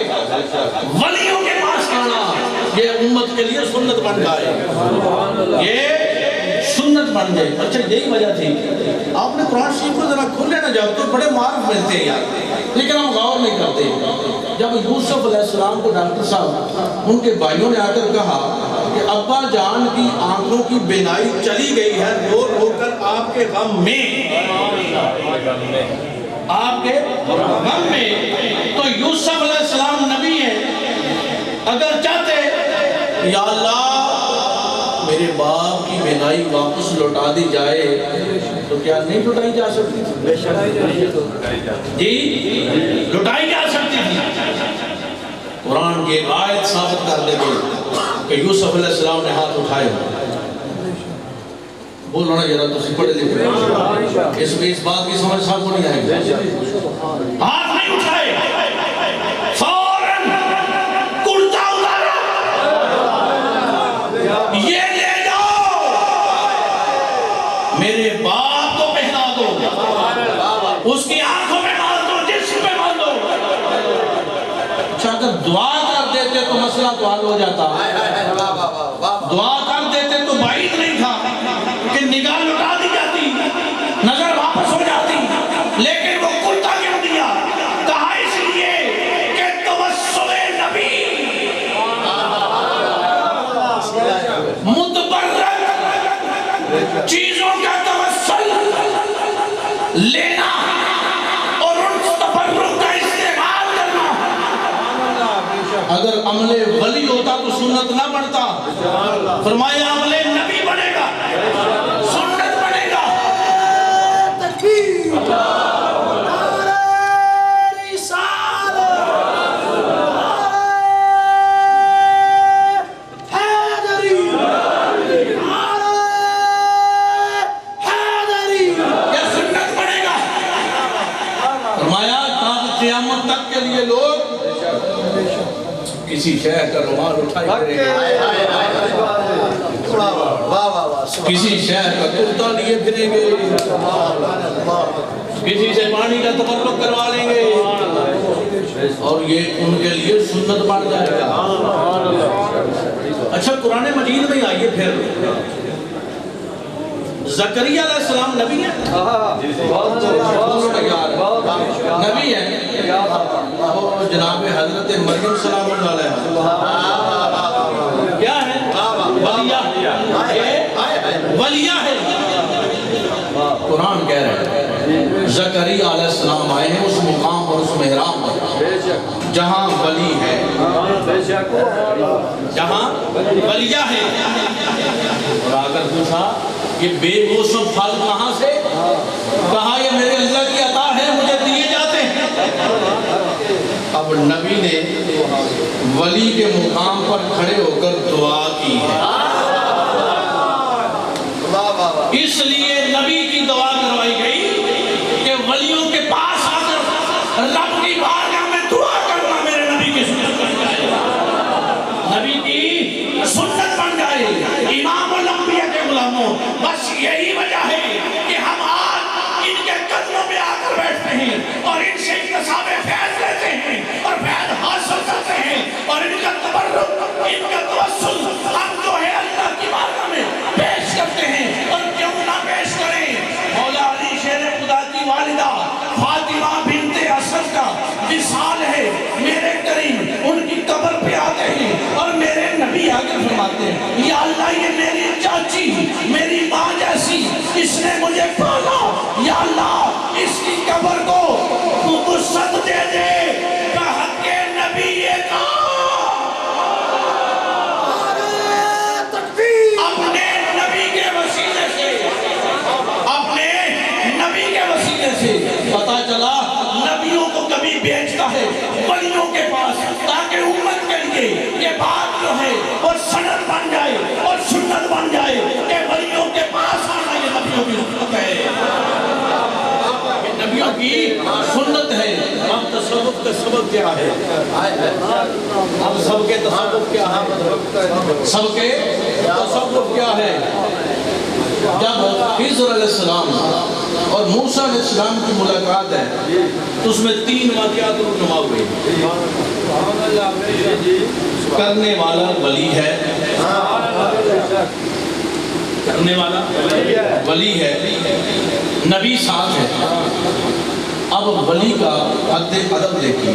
ولیوں کے پاس آنا یہ امت کے لیے سنت بن جائے، یہ سنت بن جائے۔ اچھا یہی وجہ تھی، آپ نے قرآن شریف کو ذرا کھولے نہ جاؤ تو بڑے معارف ملتے ہیں یار، لیکن ہم غور نہیں کرتے۔ جب یوسف علیہ السلام کو ڈاکٹر صاحب ان کے بھائیوں نے آ کر کہا کہ ابا جان کی آنکھوں کی بینائی چلی گئی ہے رو رو کر آپ کے غم میں، آپ کے غم میں، تو یوسف علیہ السلام نبی ہیں، اگر چاہتے یا اللہ میرے باپ کی بینائی واپس لوٹا دی جائے تو کیا نہیں لوٹائی جا سکتی تھی؟ جی لوٹائی جا سکتی تھی۔ قرآن کی ایک آیت ثابت کر دے کہ یوسف علیہ السلام نے ہاتھ اٹھائے، بولو نا ذرا تسی پڑھے لکھے اس میں اس بات کی سمجھ سب کو نہیں آئے گی۔ ہاتھ نہیں اٹھائے، فوراً کرتا اتارا، یہ لے جاؤ میرے باپ کو پہنا دو، اس کی آنکھوں میں ڈال دو، جسم پہ ڈال دو۔ اچھا اگر دعا کر دیتے تو مسئلہ تو حل ہو جاتا، دعا کر دیتے تو بعید نہیں تھا کہ نگاہ لٹا دی جاتی، نظر اگر عمل ولی ہوتا تو سنت نہ بنتا. فرمایا عمل نبی بنے گا، سنت بنے گا. تکبیر نعرہ رسالت حیدری نعرہ حیدری. یہ سنت بنے گا. فرمایا تا قیامت تک کے لیے لوگ کسی شہر کا رومال اٹھائی کریں گے، واہ واہ واہ واہ سبحان کسی شہر کا کرتا لیے پھریں گے، کسی سے پانی کا تبرک کروا لیں گے، اور یہ ان کے لیے سنت بن جائے گا. اچھا قرآن مجید میں آئیے پھر زکریا علیہ السلام نبی ہیں؟ نبی ہیں. اور جناب حضرت مریم سلام اللہ علیہ کیا ہے؟ ولیہ ہے. قرآن کہہ رہا ہے زکریا علیہ السلام آئے ہیں اس مقام اور اس محراب پر جہاں ولی ہے، جہاں ولیہ ہے. اور آگر پوچھا یہ بے موسم پھل کہاں سے؟ کہا یہ میرے اللہ کی عطا ہے، مجھے دیے جاتے ہیں. اب نبی نے ولی کے مقام پر کھڑے ہو کر دعا کی ہے، اس لیے نبی کی دعا کروائی گئی کہ ولیوں کے پاس آ کر رب کی بارگاہ میں دعا کرنا میرے نبی کی سنت بن جائے، نبی کی سنت بن جائے. امام الانبیاء کے غلاموں، بس یہی وجہ ہے کہ ہم آج ان کے قدموں میں آ کر بیٹھتے ہیں اور ان سے انتصاب فیض لیتے ہیں اور فیض حاصل کرتے ہیں اور ان کا تبرک، ان کا توسل ہم جو ہے اللہ کی بارگاہ میں پیش کرتے ہیں. اور کیوں نہ پیش کریں؟ مولا علی شیر خدا کی والدہ فاطمہ بنت اسد کا وصال ہے، میرے کریم ان کی قبر پہ آتے ہیں اور میرے نبی آگے فرماتے ہیں یا اللہ یہ میری چاچی میری ماں جیسی، اس نے مجھے پالا، یا اللہ اس کی قبر کو وسعت دے دے. حق نبی یہ اپنے نبی کے وسیلے سے، اپنے نبی کے وسیلے سے پتا چلا نبیوں کو کبھی بیچتا ہے ولیوں کے پاس تاکہ امت کے لیے یہ بات جو ہے وہ سنت بن جائے اور سنت بن جائے کہ ولیوں کے پاس آنا یہ نبیوں کی سنت ہے، یہ نبیوں کی سنت ہے. اب تصوف کا سبب کیا ہے؟ اب سب کے تصوف کیا ہے؟ سب کے تصوف کیا ہے؟ جب خضر علیہ السلام اور موسیٰ علیہ السلام کی ملاقات ہے تو اس میں 3 واقعات رونما ہوئے. کرنے والا ولی ہے، کرنے والا ولی ہے، نبی ساتھ ہے. اب ولی کا حد ادب دیکھیے،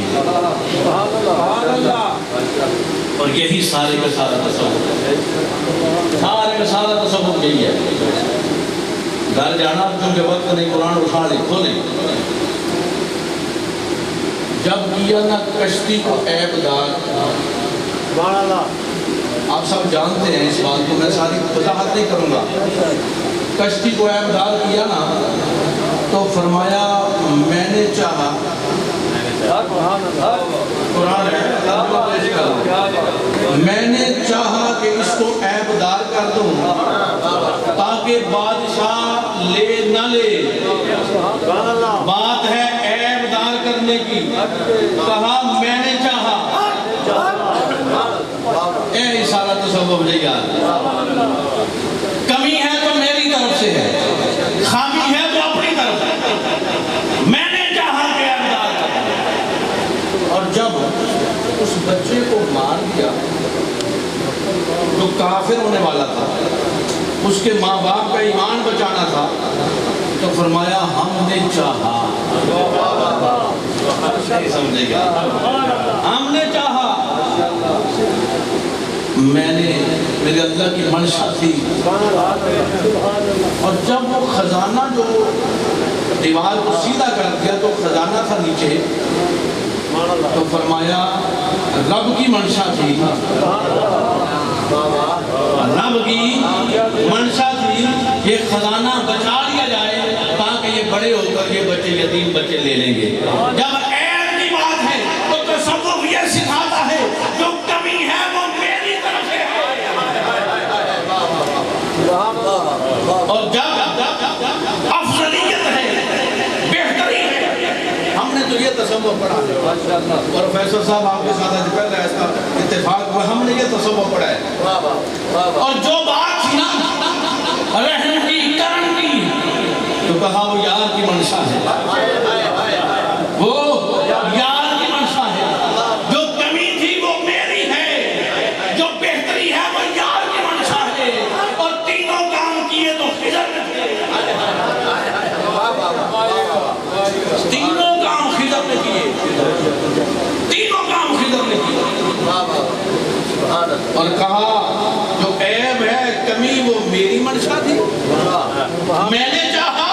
اور یہی سارے کا سارا تصور ہے، سارے کا سارا تصور یہی ہے. گھر جانا کیونکہ وقت نہیں، قرآن اٹھا لے کھولے. جب کیا نہ کشتی کو عیب دار، آپ سب جانتے ہیں اس بات کو، میں ساری وضاحت نہیں کروں گا. کشتی کو عیب دار کیا نا تو فرمایا میں نے چاہا، قرآن ہے، میں نے چاہا کہ اس کو عیب دار کر دوں تاکہ بادشاہ لے نہ لے. بات ہے عیب دار کرنے کی، کہا میں نے چاہا. اے اشارہ تصوف جیاد، کمی ہے تو میری طرف سے ہے، خامی ہے تو اپنی طرف ہے. میں نے چاہا کہ عیب دار کر. اور جب اس بچے کو مار دیا جو کافر ہونے والا تھا، اس کے ماں باپ کا ایمان بچانا تھا، تو فرمایا ہم نے چاہا. سمجھے گا؟ ہم نے چاہا، میں نے، میرے اللہ کی منشا تھی. اور جب وہ خزانہ جو دیوار کو سیدھا کر دیا تو خزانہ تھا نیچے، تو فرمایا رب کی منشا تھی، رب کی منشا تھی یہ خزانہ بچا لیا جائے تاکہ یہ بڑے ہو کر یہ بچے یتیم بچے لے لیں گے۔ جب عیب کی بات ہے تو تصوف یہ سکھاتا ہے جو کمی ہے وہ میری طرف سے ہے، اور جب افضلیت ہے بہتری ہے، ہم نے تو یہ تصور پڑھا ہے، پروفیسر صاحب آپ کے ساتھ آج پہلے ایسا اتفاق ہوا، ہم نے یہ تصور پڑھا ہے، اور جو بات تھی نا رحم کی کرم کی تو کہا وہ یار کی منشا ہے، وہ یار کی منشا ہے، جو کمی تھی وہ میری ہے، جو بہتری ہے وہ یار کی منشا ہے، اور تینوں کام کیے تو خضر نے کیے، تینوں کام خضر نے کیے، تینوں کام خضر نے کیے، اور کہا جو عیب ہے کمی وہ میری منشا تھی، میں نے چاہا،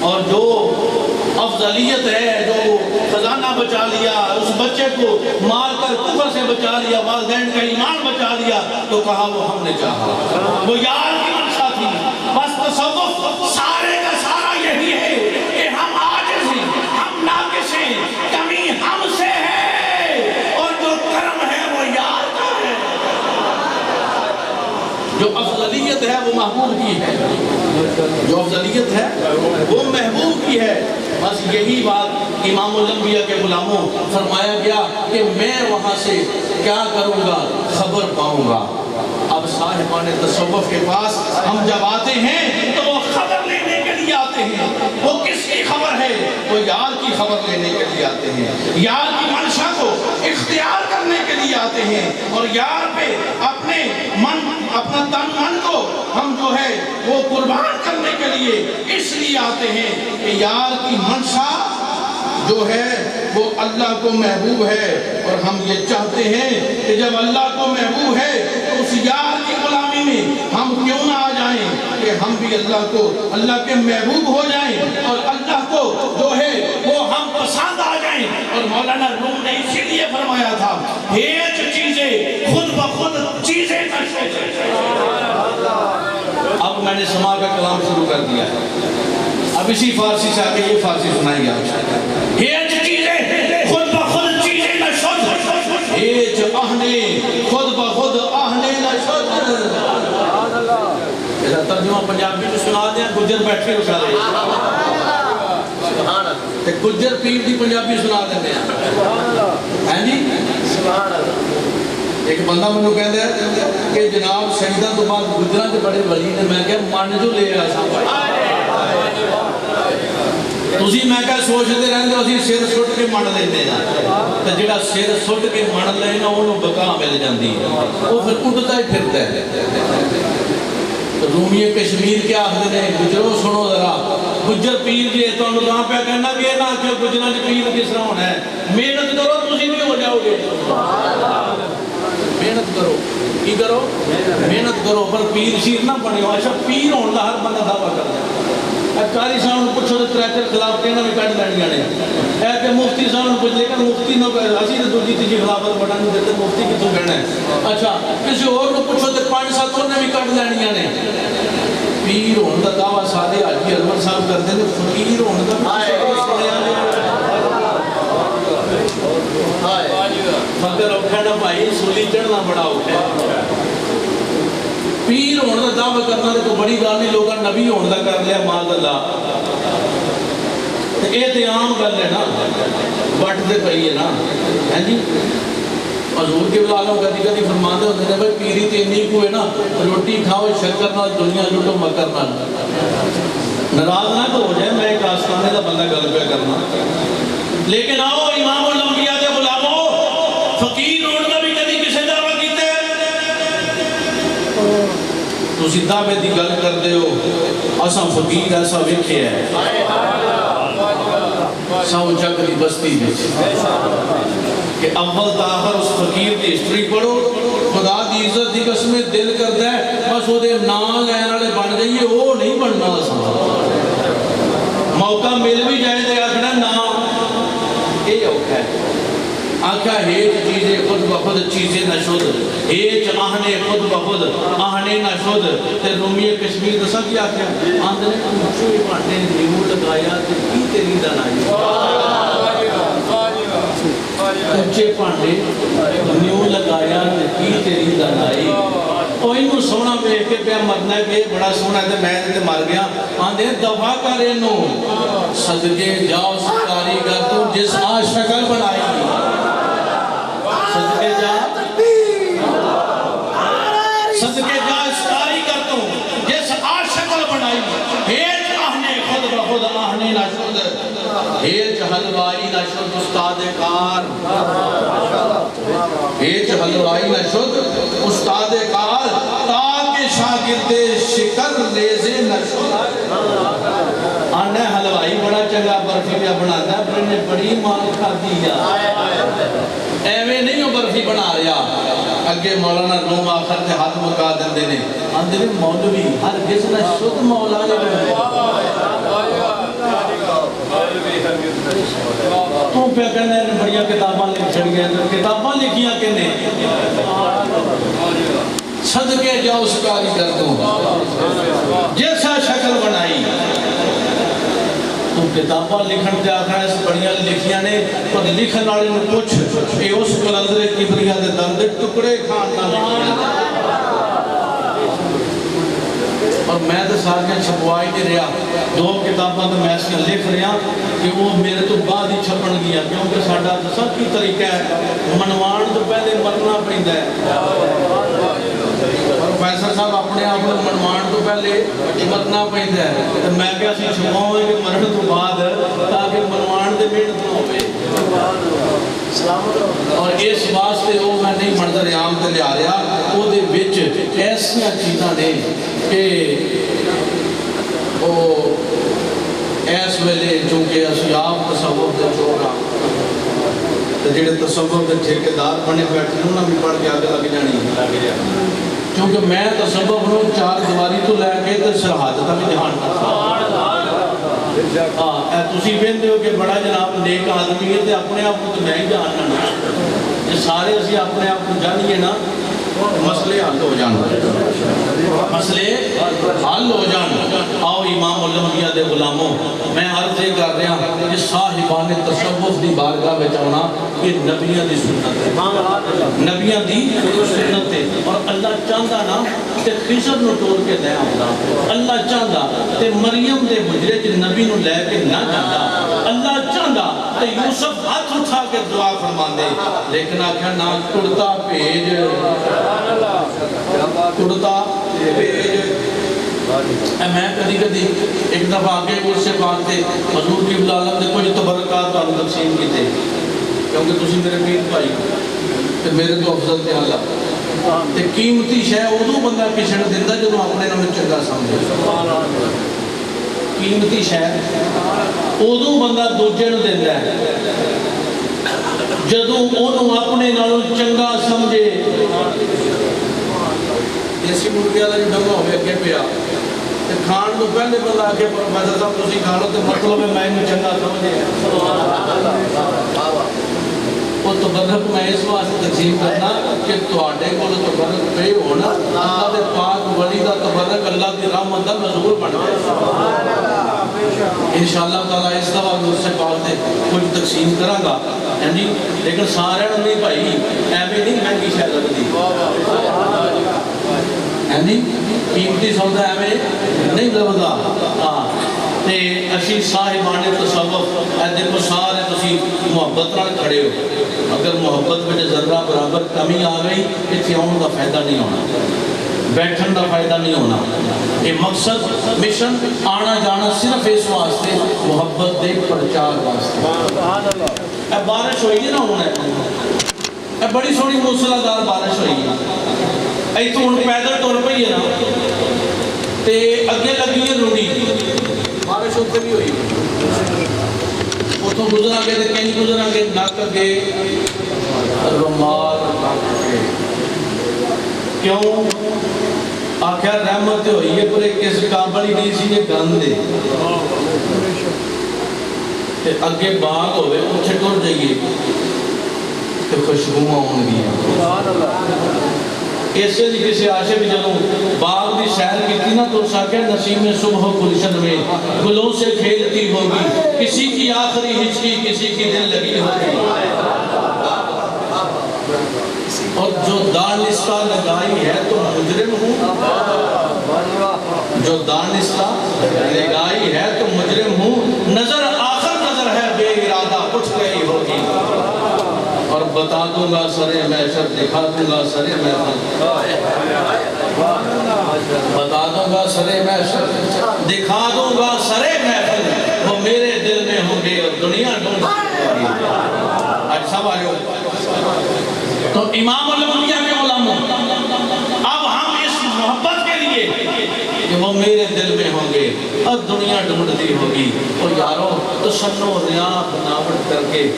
اور جو افضلیت ہے جو خزانہ بچا لیا، اس بچے کو مار کر کفر سے بچا لیا، والدین کا ایمان بچا لیا، تو کہا وہ ہم نے چاہا، وہ یار کی منشا تھی۔ بس تصوف سارے کا سارا یہی ہے کہ ہم عاجز ہیں، ہم ناقص ہیں، کمی ہم سے ہے، اور جو کرم ہے وہ یار کا ہے، جو افضلیت ہے وہ محبوب کی ہے، جو افضلیت ہے وہ محبوب کی ہے۔ بس یہی بات امام الانبیاء کے غلاموں فرمایا گیا کہ میں وہاں سے کیا کروں گا، خبر پاؤں گا۔ اب صاحبان تصوف کے پاس ہم جب آتے ہیں تو وہ خبر لینے کے لیے آتے ہیں، وہ کس کی خبر ہے؟ وہ یار کی خبر لینے کے لیے آتے ہیں، یار کی منشا کو اختیار کرنے کے لیے آتے ہیں، اور یار پہ اپنے من اپنا تن من کو ہم جو ہے وہ قربان کرنے کے لیے اس لیے آتے ہیں کہ یار کی منشا جو ہے وہ اللہ کو محبوب ہے، اور ہم یہ چاہتے ہیں کہ جب اللہ کو محبوب ہے تو اس یار کی غلامی میں ہم کیوں نہ آ جائیں کہ ہم بھی اللہ کے محبوب ہو جائیں، اور اللہ کو جو ہے وہ ہم پسند آ جائیں۔ اور مولانا روم نے اسی لیے فرمایا تھا ہیچ چیزیں خود بخود چیزیں اب میں نے سما کا کلام شروع کر دیا ہے، اب اسی فارسی سے آگے یہ فارسی سنائیں گے آپ۔ ہیچ چیزیں خود بخود چیزیں نہ شد، ہیچ آہنے خود بخود آہنے نہ شد۔ ایسا ترجمہ پنجابی میں سنا دیں، گجر بیٹھے ہو سارے، تے گجر پیر دی پنجابی سنا دیں ہیں جی۔ ایک بندہ مجھے کہتا ہے کہ جناب شہیدہ تو بعد گجران کے بڑے ولی نے، میں کہا مان جو لے آسا بھائی تُسی میں کہا سوچتے رہنے ہو، اسی سر سٹ کے من لینے ہیں، تو جڑا سر سٹ کے من لینا انہوں بقا مل جاندی ہے، وہ پھر اٹھتا ہی پھرتا ہے۔ رومی کشمیر کیا آخر نے گجروں سنو ذرا، گجر پیر جی تو انہوں کہاں پہ کہنا کہ نہ کہ گجران جی پیر کس طرح ہونا ہے، محنت کرو تُسی بھی ہو جاؤ گے، محنت کرو، کی کرو؟ محنت کرو، پر پیر شیر نہ بنے ہو۔ اچھا پیر ہونا ہر بندہ دعویٰ کرتا ہے، کاری صاحب نے پوچھو تو تریچر خلاف کہنا بھی کٹ لینی آنے، اے کہ مفتی صاحب نے پوچھ لے کر مفتی نہ کہا اسی نے دوجی تیجی خلافت بڑھا نہیں دیتے، مفتی کی تو کہنا ہے۔ اچھا کسی اور نے پوچھو تو 5-7 نے بھی کٹ لینی آنے۔ پیر ہونے کا دعویٰ سادے حاجی انور صاحب کرتے ہیں، فقیر ہونے کا مگر اوکھا نہ بھائی، سولی چڑھنا بڑا اوکھا ہے۔ پیر ہونے کا دعویٰ کرنا تو بڑی گل نہیں، لوگاں نبی ہونے کا کر لیا معاذ اللہ، یہ تو عام گل ہے نا، بٹ دے پئی ہے نا، ہیں جی۔ حضور کے بلالوں کدی کدی فرماندے ہوندے نے بھائی پیری تے اتنی کو ہے نا، روٹی کھاؤ شکر نال دنیا لٹو مکر نال، ناراض نہ تو ہو جائے، میں ایک آستانے کا بندہ گل پہ کرنا، لیکن آؤ امام الانبیاء دے غلامو، فقیر ہونے کا بھی کدی کسے دعویٰ کیتے تسی دعوے دی گل کر دے ہو، اساں فقیر ایسا ویکھے ہے ساؤں جگ دی بستی بچ کہ اول تا آخر اس فقیر دی ہسٹری پڑھو، خدا دی عزت دی قسمیں دل کر دے بس وہ دے نام لین والے بن جائیے، وہ نہیں بننا سا موقع مل بھی جائے دے آخنا نام آکھا ہیچ چیزیں خود بخود چیزیں نہ شد، ہیچ آہنے خود بخود آہنے نہ شد۔ تے رومی کشمیر دسا کیا کیا آندھنے چوئی پانٹے نیمو لگایا تے کی تیری دنائی، اچھے پانٹے نیمو لگایا تے کی تیری دنائی۔ اور انہوں سونا پہ ایک پہ مرنا ہے کہ بڑا سونا ہے میں تے مر گیا آندھے دفع کر انہوں صدقے جاؤ کاریگر تو جس آج شکل بنائی صدقے جا اس کاریگر تو جس آج شکل بنائی ہیچ آہنے خود بخود آہنے نہ شد، ہیچ حلوائی نہ شد استاد کار، ہیچ حلوائی نہ شد استاد کار، تاکہ شاگرد شکر ریزے نہ شد۔ آنے حلوائی بڑا چنگا برفی پہ بناتا ہے پر انہیں بڑی مال کھا دیا، ایویں نہیں ہو برفی بنا رہا۔ اگے مولانا روم آخر تے ہاتھ مکا دندے نے اندر مولوی ہر کس نہ شد مولا نے تو پہ کہنے بڑیا کتاباں لکھ چھڑ گئے کتاباں لکھیاں کہنے صدقے جاؤ اس کاریگر تو جیسا شکل بنائی۔ تو کتاباں لکھن تے آخر اس بڑیاں لکھیاں نے پر لکھن والے نے پوچھ اے اس کلندر کبریا دے درد ٹکڑے کھان نہ لکھیا اور میں تو سارے چھپوائی دے رہا دو کتاباں تو میں سے لکھ رہا کہ وہ میرے تو بعد ہی چھپن گیا کیونکہ ساڈا دسا کی طریقہ ہے منوان تو پہلے مرنا پڑتا ہے، پروفیسر صاحب اپنے آپ کو منوان تو پہلے مرنا پڑتا ہے تو میں کیا سی چھپاؤں کہ مرن تو بعد تاکہ منوان دے محنت نہ ہوئے اور اس واسطے وہ میں نہیں منظر عام تے لیا رہا وہ دے وچ ایسیاں چیزاں نے کہ وہ ایس ویلے چونکہ اسی آپ تصور دے چوڑا تو جڑے تصور دے ٹھیکیدار بنے بیٹھے انہوں نے بھی پڑھ کے آگے لگ جانی کیونکہ میں تصور ہوں چار دیواری تو لے کے تو سرحد تک جہان تسی بہن ہو کہ بڑا جناب نیک آدمی ہے تو اپنے آپ کو تو میں ہی جاننا یہ سارے اسی اپنے آپ کو جانیے نا مسئلے حل ہو جان مسئلے حل ہو جان۔ آؤ امام الانبیاء دے غلاموں میں عرض یہ کر رہا کہ صاحبان تصوف دی بارگاہ میں چاہنا یہ نبیاں دی سنت ہے، نبیاں دی سنت ہے اور اللہ چاہتا نا کہ خضر نو ٹور کے دے آمدہ، اللہ چاہتا کہ مریم دے مجرے جن نبی نو لے کے نہ جاندہ، اللہ چاہتا کہ یوسف ہاتھ اٹھا کے دعا فرمان دے لیکن آکھا نا کڑتا پیج کڑتا پیج میں کدی کدی ایک دفعہ آگے کچھ سے بات تھے حضور کی بلالم نے کچھ تبرکات آپ تقسیم کی تھے کیونکہ تسی میرے پیر بھائی تو میرے تو افضل تھے اللہ تے قیمتی شے ادو بندہ کسن دیندا جدوں اپنے نام چنگا سمجھے قیمتی شے ادو بندہ دوجے نو دیندا ہے جدوں اونوں اپنے نالوں چنگا سمجھے۔ دیسی مرغے والا جو ڈنگا ہوئے اگے پیا کھان تو پہلے بندہ آ کے پروفیسر صاحب تسی کھا لو تو مطلب ہے میں انہوں چنگا سمجھے وہ تبرک میں اس واسطے تقسیم کرنا کہ تواڈے کول تبرک پہ ہونا اللہ دے پاک ولی دا تبرک اللہ دی رحمت دا نزول بن جائے انشاءاللہ تعالیٰ اس دفعہ نور سے پاک دے کچھ تقسیم کراں گا جی لیکن سارے نہیں بھائی ایویں نہیں مہنگی شے لگدی قیمتی سودا ایویں نہیں لگدا تے اسی صاحبان تصوف اے دیکھو سارے تسی محبت نال کھڑے ہو اگر محبت وچ ذرہ برابر کمی آ گئی ایتھے آਉਣ دا فائدہ نہیں ہونا بیٹھن دا فائدہ نہیں ہونا یہ مقصد مشن آنا جانا صرف اس واسطے محبت دے پرچار واسطے اے بارش ہوئی ہے نا ہونا اے بڑی سونی موسلادھار بارش ہوئی ہے اے تو ہن پیدل ٹر پئی ہے نا تے اگے لگی ہے روڑی بارش ہوتے بھی ہوئی اتوں گزرا گے تے کہیں گزرا گے نک اگے رومال کیوں آخر رحمت ہوئی ہے پر ایک اس قابل ہی نہیں سی یہ گند دے اگے باغ ہوئے اتنے ٹر جائیے خوشبوواں ہونگیاں سبحان اللہ ایسے دی کسی عاشق جنوں باغ دی سیر کی نا تو ساکہ نسیم صبح گلشن میں گلوں سے کھیلتی ہوگی کسی کی آخری ہچکی کسی کی دل لگی ہوگی اور جو دانستہ لگائی ہے تو مجرم ہوں جو دانستہ لگائی ہے تو مجرم ہوں نظر آخر نظر ہے بے ارادہ اٹھ گئی ہوگی اور بتا دوں گا سرے محشر دکھا دوں گا سرے محشر بتا دوں گا سرے محشر دکھا دوں گا سرے محشر وہ میرے دل میں ہوں گے اور دنیا ڈھونڈ اچھا بھائیو تو امام الانبیاء کے علماء اب ہم اس محبت کے لیے کہ وہ میرے دل میں ہوں گے اور دنیا ڈھونڈتی ہوگی اور یارو تسنو ریا بناوٹ کر کے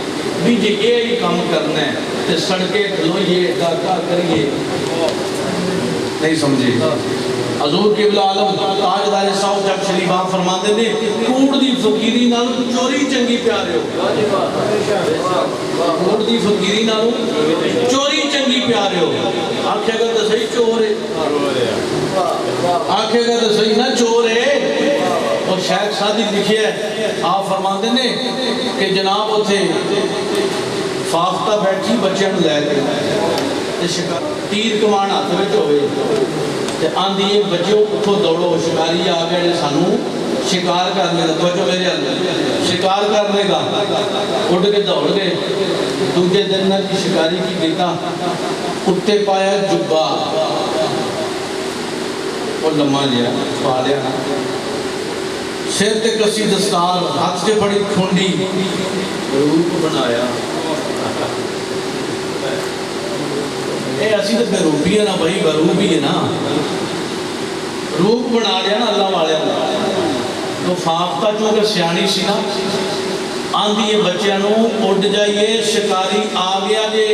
بھی جی یہی کام کرنا ہے تے سڑکے کھلوئیے داکا کریے نہیں سمجھے حضور قبلہ عالم تاجدار صاحب جب شریف آپ فرماتے تھے کوڑ دی فقیری نالو چوری چنگی پیارے ہو کوڑ دی فقیری نالو چوری چنگی پیارے ہو آنکھیں گا تو صحیح چور ہے آنکھیں گا تو صحیح نہ چور ہے اور شیخ صادق لکھے ہے آپ فرماتے نے کہ جناب ہوتے فاختہ بیٹھی بچے ہم لے گئے تیر کمان آتے ہوئے ہوئے آندھی ایک بچے اٹھو دوڑو شکاری آگے سانو شکار کرنے گا توجہ میرے اندر شکار کرنے گا اٹھ کے دوڑ گئے دوسرے دن نہ کی شکاری کی گیتا اٹھتے پایا جبا اور لمحہ لیا پا لیا سیر تے کسی دستار ہاتھ سے بڑی کھونڈی روپ بنایا اے اسی تو بے روپی ہے نا بھائی بروپی ہے نا روپ بنا لیا نا اللہ والے تو فافتہ چونکہ سیانی سی نا آندھی یہ بچے نو اڑ جائیے شکاری آ گیا جے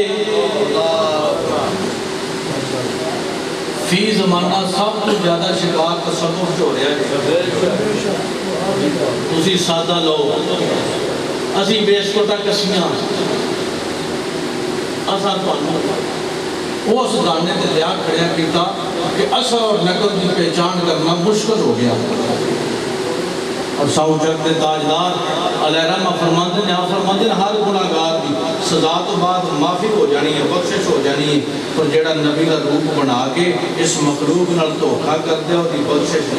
فی زمانہ سب تو زیادہ شکار تصوف جو رہا ہے اسی سادہ لو اسی بیس کو تک کسیاں اساں تو وہ اس دانے تے لیا کھڑیا کیتا کہ اثر اور نقل کی پہچان کرنا مشکل ہو گیا اور ساوچک دے تاجدار علیہ رحمہ فرماندے نے آپ فرماندے نے ہر گناہگار دی سزا تو بعد معافی ہو جانی ہے بخشش ہو جانی ہے پر جیڑا نبی کا روپ بنا کے اس مخلوق نال دھوکا کر دے اور دی بخشش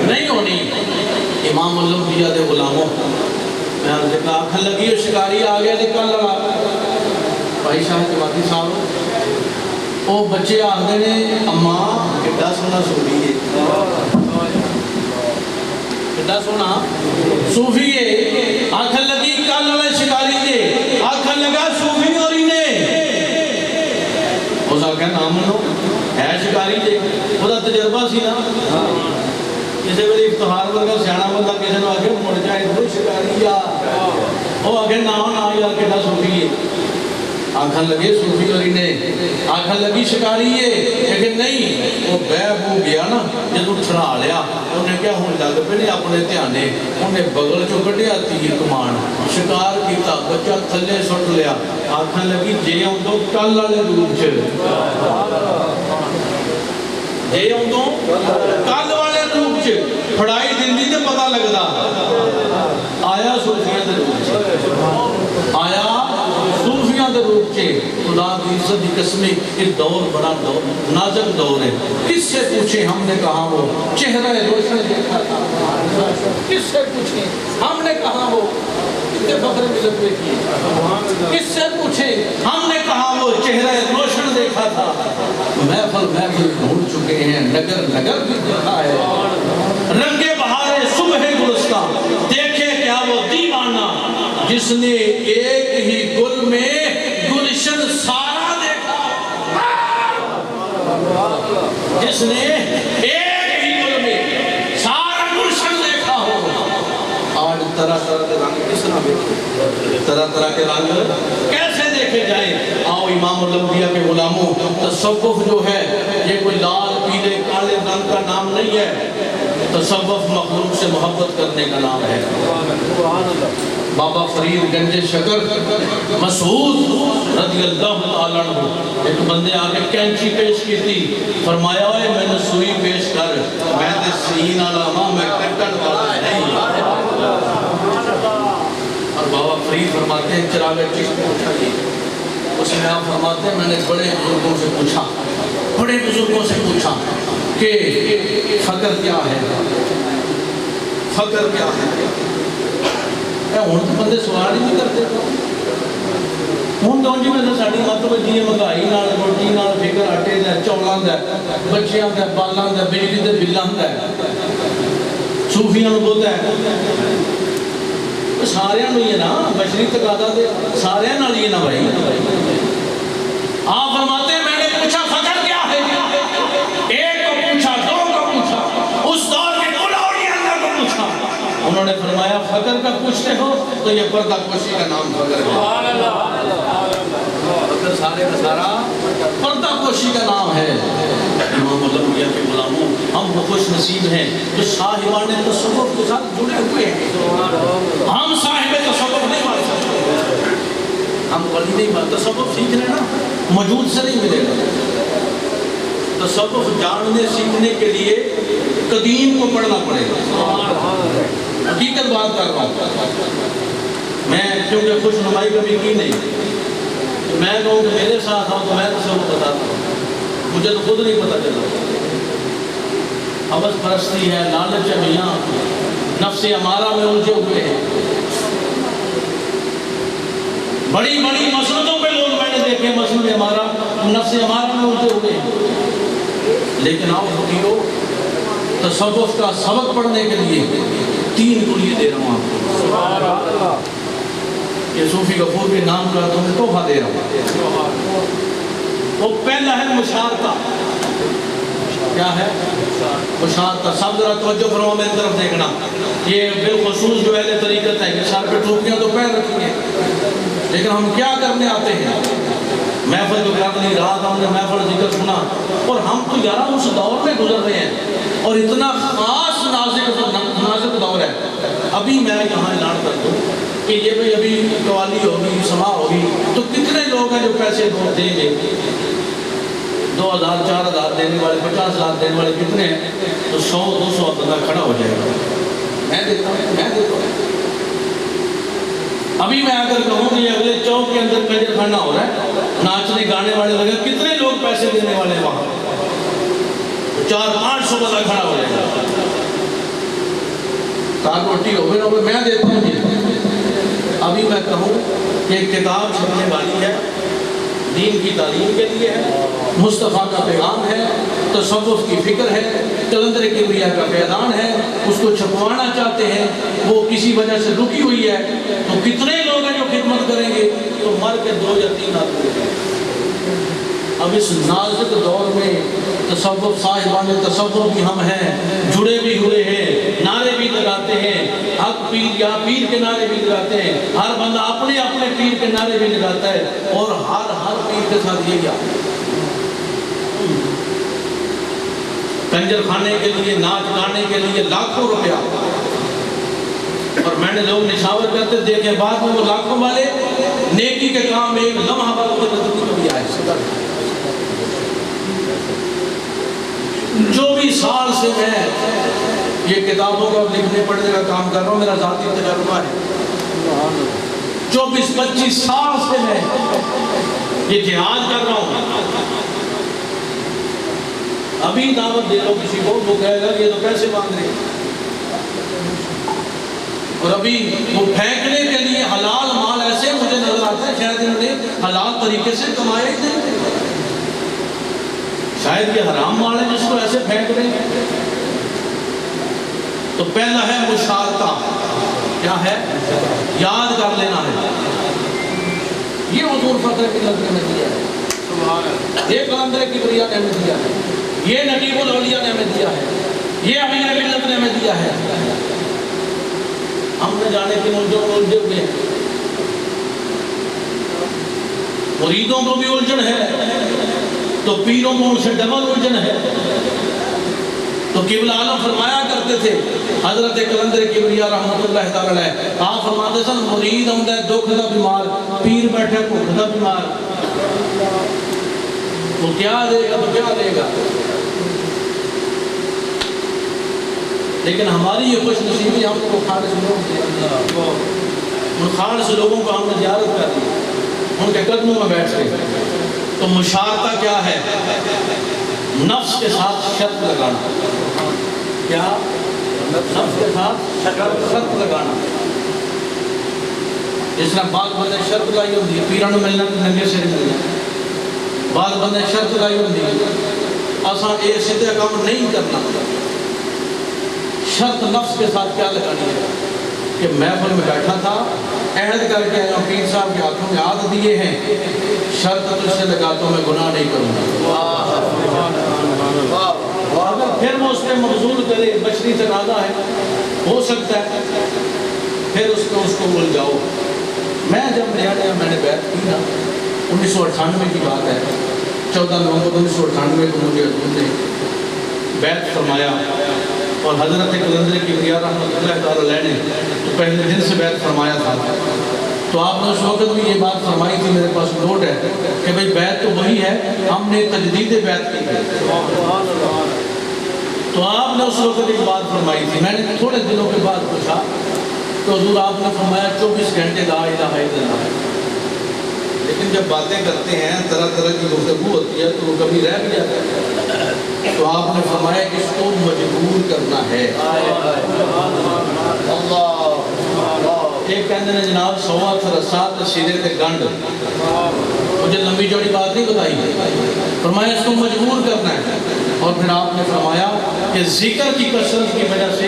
نہیں ہونی امام الانبیاء دے غلاموں میں نے کہا آنکھیں لگی اور شکاری آگیا نکل لگا بھائی شاہ جماعتی صاحب وہ بچے آگے نے اماں کٹا سونا صوفی ہے کٹا سونا صوفی ہے آنکھیں لگی کل لگا شکاری دے آنکھیں لگا صوفی اور انہیں اس آنکھیں نام لو ہے شکاری دے خدا تجربہ سی نا کسی ویلے افتخار ورگا سیاںا بندہ کسی نے آگے مڑ جائے تو شکاری یا وہ آگے نام نہ یار کہنا صوفی ہے آنکھیں لگے صوفی اور انہیں آنکھیں لگی شکاری ہے لیکن نہیں وہ بے ہو گیا نا جدو چھڑا لیا انہیں کیا ہونے لگ پہ نہیں اپنے دھیانے انہیں بغل چو کٹیا تیر کمان شکار کیتا بچہ تھلے سٹ لیا آنکھیں لگی جے ہوں تو کل والے روپ چ جے ہوں تو کل والے روپ چ پڑھائی دن دی تے پتہ لگدا آیا صوفیاں دے روپ چ آیا صوفیاں دے روپ چ خدا کی عزت کی قسم یہ دور بڑا دور نازک دور ہے کس سے پوچھے ہم نے کہا وہ چہرہ روشن دیکھا تھا کس سے پوچھے ہم نے کہا وہ کتنے فخر ملت میں کی کس سے پوچھے ہم نے کہا وہ چہرہ روشن دیکھا تھا محفل ڈھونڈ چکے ہیں نگر نگر بھی دیکھا ہے رنگ بہار صبح گلستان دیکھے کیا وہ دیوانہ جس نے ایک ہی گل میں گلشن سارا دیکھا جس نے ایک ہی گل میں سارا گلشن دیکھا ہو آج طرح طرح کے رنگ کس طرح دیکھے طرح طرح کے رنگ کیسے دیکھے جائیں آؤ امام الانبیاء کے غلاموں تصوف جو ہے یہ کوئی لال پیلے کالے رنگ کا نام نہیں ہے تصوف مخلوق سے محبت کرنے کا نام ہے۔ سبحان اللہ۔ بابا فرید گنج شکر مسعود رضی اللہ تعالیٰ عنہ ایک بندے آگے کینچی پیش کی تھی، فرمایا ہوئے میں نے سوئی پیش کر، میں تے سین علامہ میں کٹن والا نہیں۔ اور بابا فرید فرماتے ہیں چراغ چشت اٹھائیے، اس میں آپ فرماتے ہیں میں نے بڑے بزرگوں سے پوچھا، بڑے بزرگوں سے پوچھا کہ فقر کیا ہے، فقر کیا ہے؟ ہوں تو بندے سوال ہی نہیں کرتے، ہوں تو جی میں ساری مت بجی ہے مہنگائی نال، روٹی نال، فکر آٹے دا، چولاں دا، بچیاں دا، بالاں دا، بجلی دے بلاں دا، صوفیاں نوں بولدا ہے سارے نوں ہی ہے نا، بشری تقاضا دے سارے نال ہی ہے نا بھائی۔ آپ فرماتے ہیں میں نے پوچھا فقر کیا ہے، ایک کو پوچھا، دو کو پوچھا، اس دور کے کل اولیاء کو پوچھا، انہوں نے فرمایا فقر کا پوچھتے ہو تو یہ پردہ پوشی کا نام فقر ہے۔ سبحان اللہ۔ فقر سارے کا سارا پردہ پوشی کا نام ہے۔ امام الانبیاء کے غلاموں، ہم وہ خوش نصیب ہیں جو صاحبان تصوف کے ساتھ جڑے ہوئے ہیں۔ ہم صاحب تصوف نہیں بن سکتے، ہم ولی نہیں بن، تصوف سیکھ رہے نا موجود سے نہیں ملے گا۔ تصوف جاننے سیکھنے کے لیے قدیم کو پڑھنا پڑے گا۔ حقیقت بات کر رہا ہوں میں، کیونکہ خوش نمائی کبھی کی نہیں، میں کہوں کہ میرے ساتھ ہوں تو میں تصوف بتاتا ہوں، مجھے تو خود نہیں پتہ چلا۔ حوث پرستی ہے، لالچ ہے میاں، نفس امارہ میں الجھے ہوئے ہیں، بڑی بڑی مسجدوں پہ لوگ میں نے دیکھے مسجد امارہ، نفس امارہ میں الجھے ہوئے ہیں۔ لیکن آپ فقیروں، تصوف کا سبق پڑھنے کے لیے 3 کلیے دے رہا ہوں آپ کو۔ سبحان اللہ۔ یہ صوفی غفور کے نام کا تمہیں تحفہ دے رہا ہوں۔ وہ پہلا ہے مشارکہ۔ کیا ہے؟ مشارکہ۔ سب ذرا توجہ فرماؤ میری طرف دیکھنا، یہ بالخصوص جو اہل طریقت ہے کہ سر پہ ٹوپیاں تو پہن رکھی ہیں، لیکن ہم کیا کرنے آتے ہیں؟ محفل تو کرنی، رات ہم نے محفل ذکر سنا، اور ہم تو یارہ اس دور میں گزر رہے ہیں، اور اتنا خاص نازک دور ہے۔ ابھی میں یہاں اعلان کر دوں کہ یہ بھئی ابھی قوالی ہوگی، سما ہوگی، تو کتنے لوگ ہیں جو پیسے دیں گے؟ 2000 4000 دینے والے، 50,000 دینے والے کتنے ہیں؟ تو 100-200 بندہ کھڑا ہو جائے گا۔ میں دیتا ہوں۔ ابھی میں اگر کہوں کہ اگلے چوک کے اندر کنجر خانہ ہو رہا ہے، ناچنے گانے والے لگے، کتنے لوگ پیسے دینے والے ہیں وہاں؟ 400-500 بندہ کھڑا ہو جائے گا۔ دال روٹی ہو گئی، میں دیتا ہوں یہ۔ ابھی میں کہوں کہ ایک کتاب چھپنے والی ہے، دین کی تعلیم کے لیے ہے، مصطفیٰ کا پیغام ہے، تصوف کی فکر ہے، کلندر کبریہ کا فیضان ہے، اس کو چھپوانا چاہتے ہیں، وہ کسی وجہ سے رکی ہوئی ہے، تو کتنے لوگ ہیں جو خدمت کریں گے؟ تو مر کے 2 یا 3 آدمی ہیں۔ اب اس نازک دور میں تصوف، صاحبان تصوف بھی ہم ہیں، جڑے بھی ہوئے ہیں، نعرے بھی لگاتے ہیں، حق پیر یا پیر کے نعرے بھی لگاتے ہیں، ہر بندہ اپنے اپنے پیر کے نعرے بھی لگاتا ہے، اور ہر پیر کے ساتھ یہ کیا کنجر خانے کے لیے، ناچ گانے کے لیے لاکھوں روپیہ، اور میں نے لوگ نشاور کرتے دیکھے، بعد میں وہ لاکھوں والے نیکی کے کام میں ایک لمحہ پر مجھے نظر نہیں کبھی آئے۔ 24 سال سے میں یہ کتابوں کا لکھنے پڑھنے کا کام کر رہا ہوں، میرا ذاتی تجربہ ہے۔ 24-25 سال سے میں یہ جہاد کر رہا ہوں۔ ابھی دعوت دے رہا ہوں کسی کو، وہ کہے گا یہ تو پیسے مانگ رہے ہیں، اور ابھی وہ پھینکنے کے لیے حلال مال ایسے مجھے نظر آتا ہے شاید انہوں نے حلال طریقے سے کمایا ہی نہیں، شاید یہ حرام مال ہے جس کو ایسے پھینک رہے ہیں۔ تو پہلا ہے مشارکہ۔ کیا ہے؟ یاد کر لینا ہے، یہ حضور فقر کی لذت نے دیا ہے، یہ کلندر کبریہ نے ہمیں دیا ہے، یہ نقیب الاولیاء نے ہمیں دیا ہے، یہ امیر ملت نے ہمیں دیا ہے۔ ہم نے جانے کے الجھے ہوئے ہیں، مریدوں کو بھی الجھن ہے تو پیروں کو ان سے ڈبل الجھن ہے، تو قبلہ عالم فرمایا کرتے تھے حضرت کلندر کبریا رحمت اللہ تعالی علیہ، آپ فرماتے سن مرید ہوندا ہے دکھ دا بیمار، پیر بیٹھا بھوک دا بیمار، تو کیا دے گا، تو کیا دے گا؟ لیکن ہماری یہ خوش نصیبی ہم کو خالص لوگ دے، ان خالص لوگوں کو ہم نے زیارت کر دی، ان کے قدموں میں بیٹھ گئے۔ تو مشارطہ کیا ہے؟ نفس کے ساتھ شرط لگانا۔ کیا؟ نفس کے ساتھ شرط لگانا۔ جس طرح بعض بندے شرط لائی ہوتی ہے پیران ملنا ننگے سے ملنا، بعض بندے شرط لائی ہوتی ہے اساں اے سیدھے کام نہیں کرنا۔ شرط نفس کے ساتھ کیا لگانی ہے کہ محفل میں بیٹھا تھا، عہد کر کے پیر صاحب کے ہاتھوں میں ہاتھ دیے ہیں، شرط تجھ سے لگاتا ہوں میں گناہ نہیں کروں گا۔ اگر پھر وہ اس پہ مبذول کرے، بشری تقاضا ہے، ہو سکتا ہے پھر اس کو بھول جاؤ۔ میں جب نیا میں نے بیعت کی نا، 1998 کی بات ہے، 14 نومبر 1998 کو مجھے حضور نے بیعت فرمایا، اور حضرت کلندر کبریا رحمۃ اللہ تعالی علیہ نے تو پہلے دن سے بیعت فرمایا تھا۔ تو آپ نے اس وقت بھی یہ بات فرمائی تھی، میرے پاس نوٹ ہے کہ بھئی بیعت تو وہی ہے، ہم نے تجدید بیعت کی ہے۔ تو آپ نے اس وقت ایک بات فرمائی تھی، میں نے تھوڑے دنوں کے بعد پوچھا تو حضور آپ نے فرمایا 24 گھنٹے لا الہ الا اللہ۔ لیکن جب باتیں کرتے ہیں طرح طرح کی گفتگو ہوتی ہے تو وہ کبھی رہ بھی جاتا ہے، تو آپ نے فرمایا کہ اس کو مجبور کرنا ہے۔ ایک کہتے ہیں جناب سوا ترسات سیرے تے گنڈ، مجھے لمبی چوڑی بات نہیں بتائی، فرمایا اس کو مجبور کرنا ہے۔ اور پھر آپ نے فرمایا کہ ذکر کی کثرت کی وجہ سے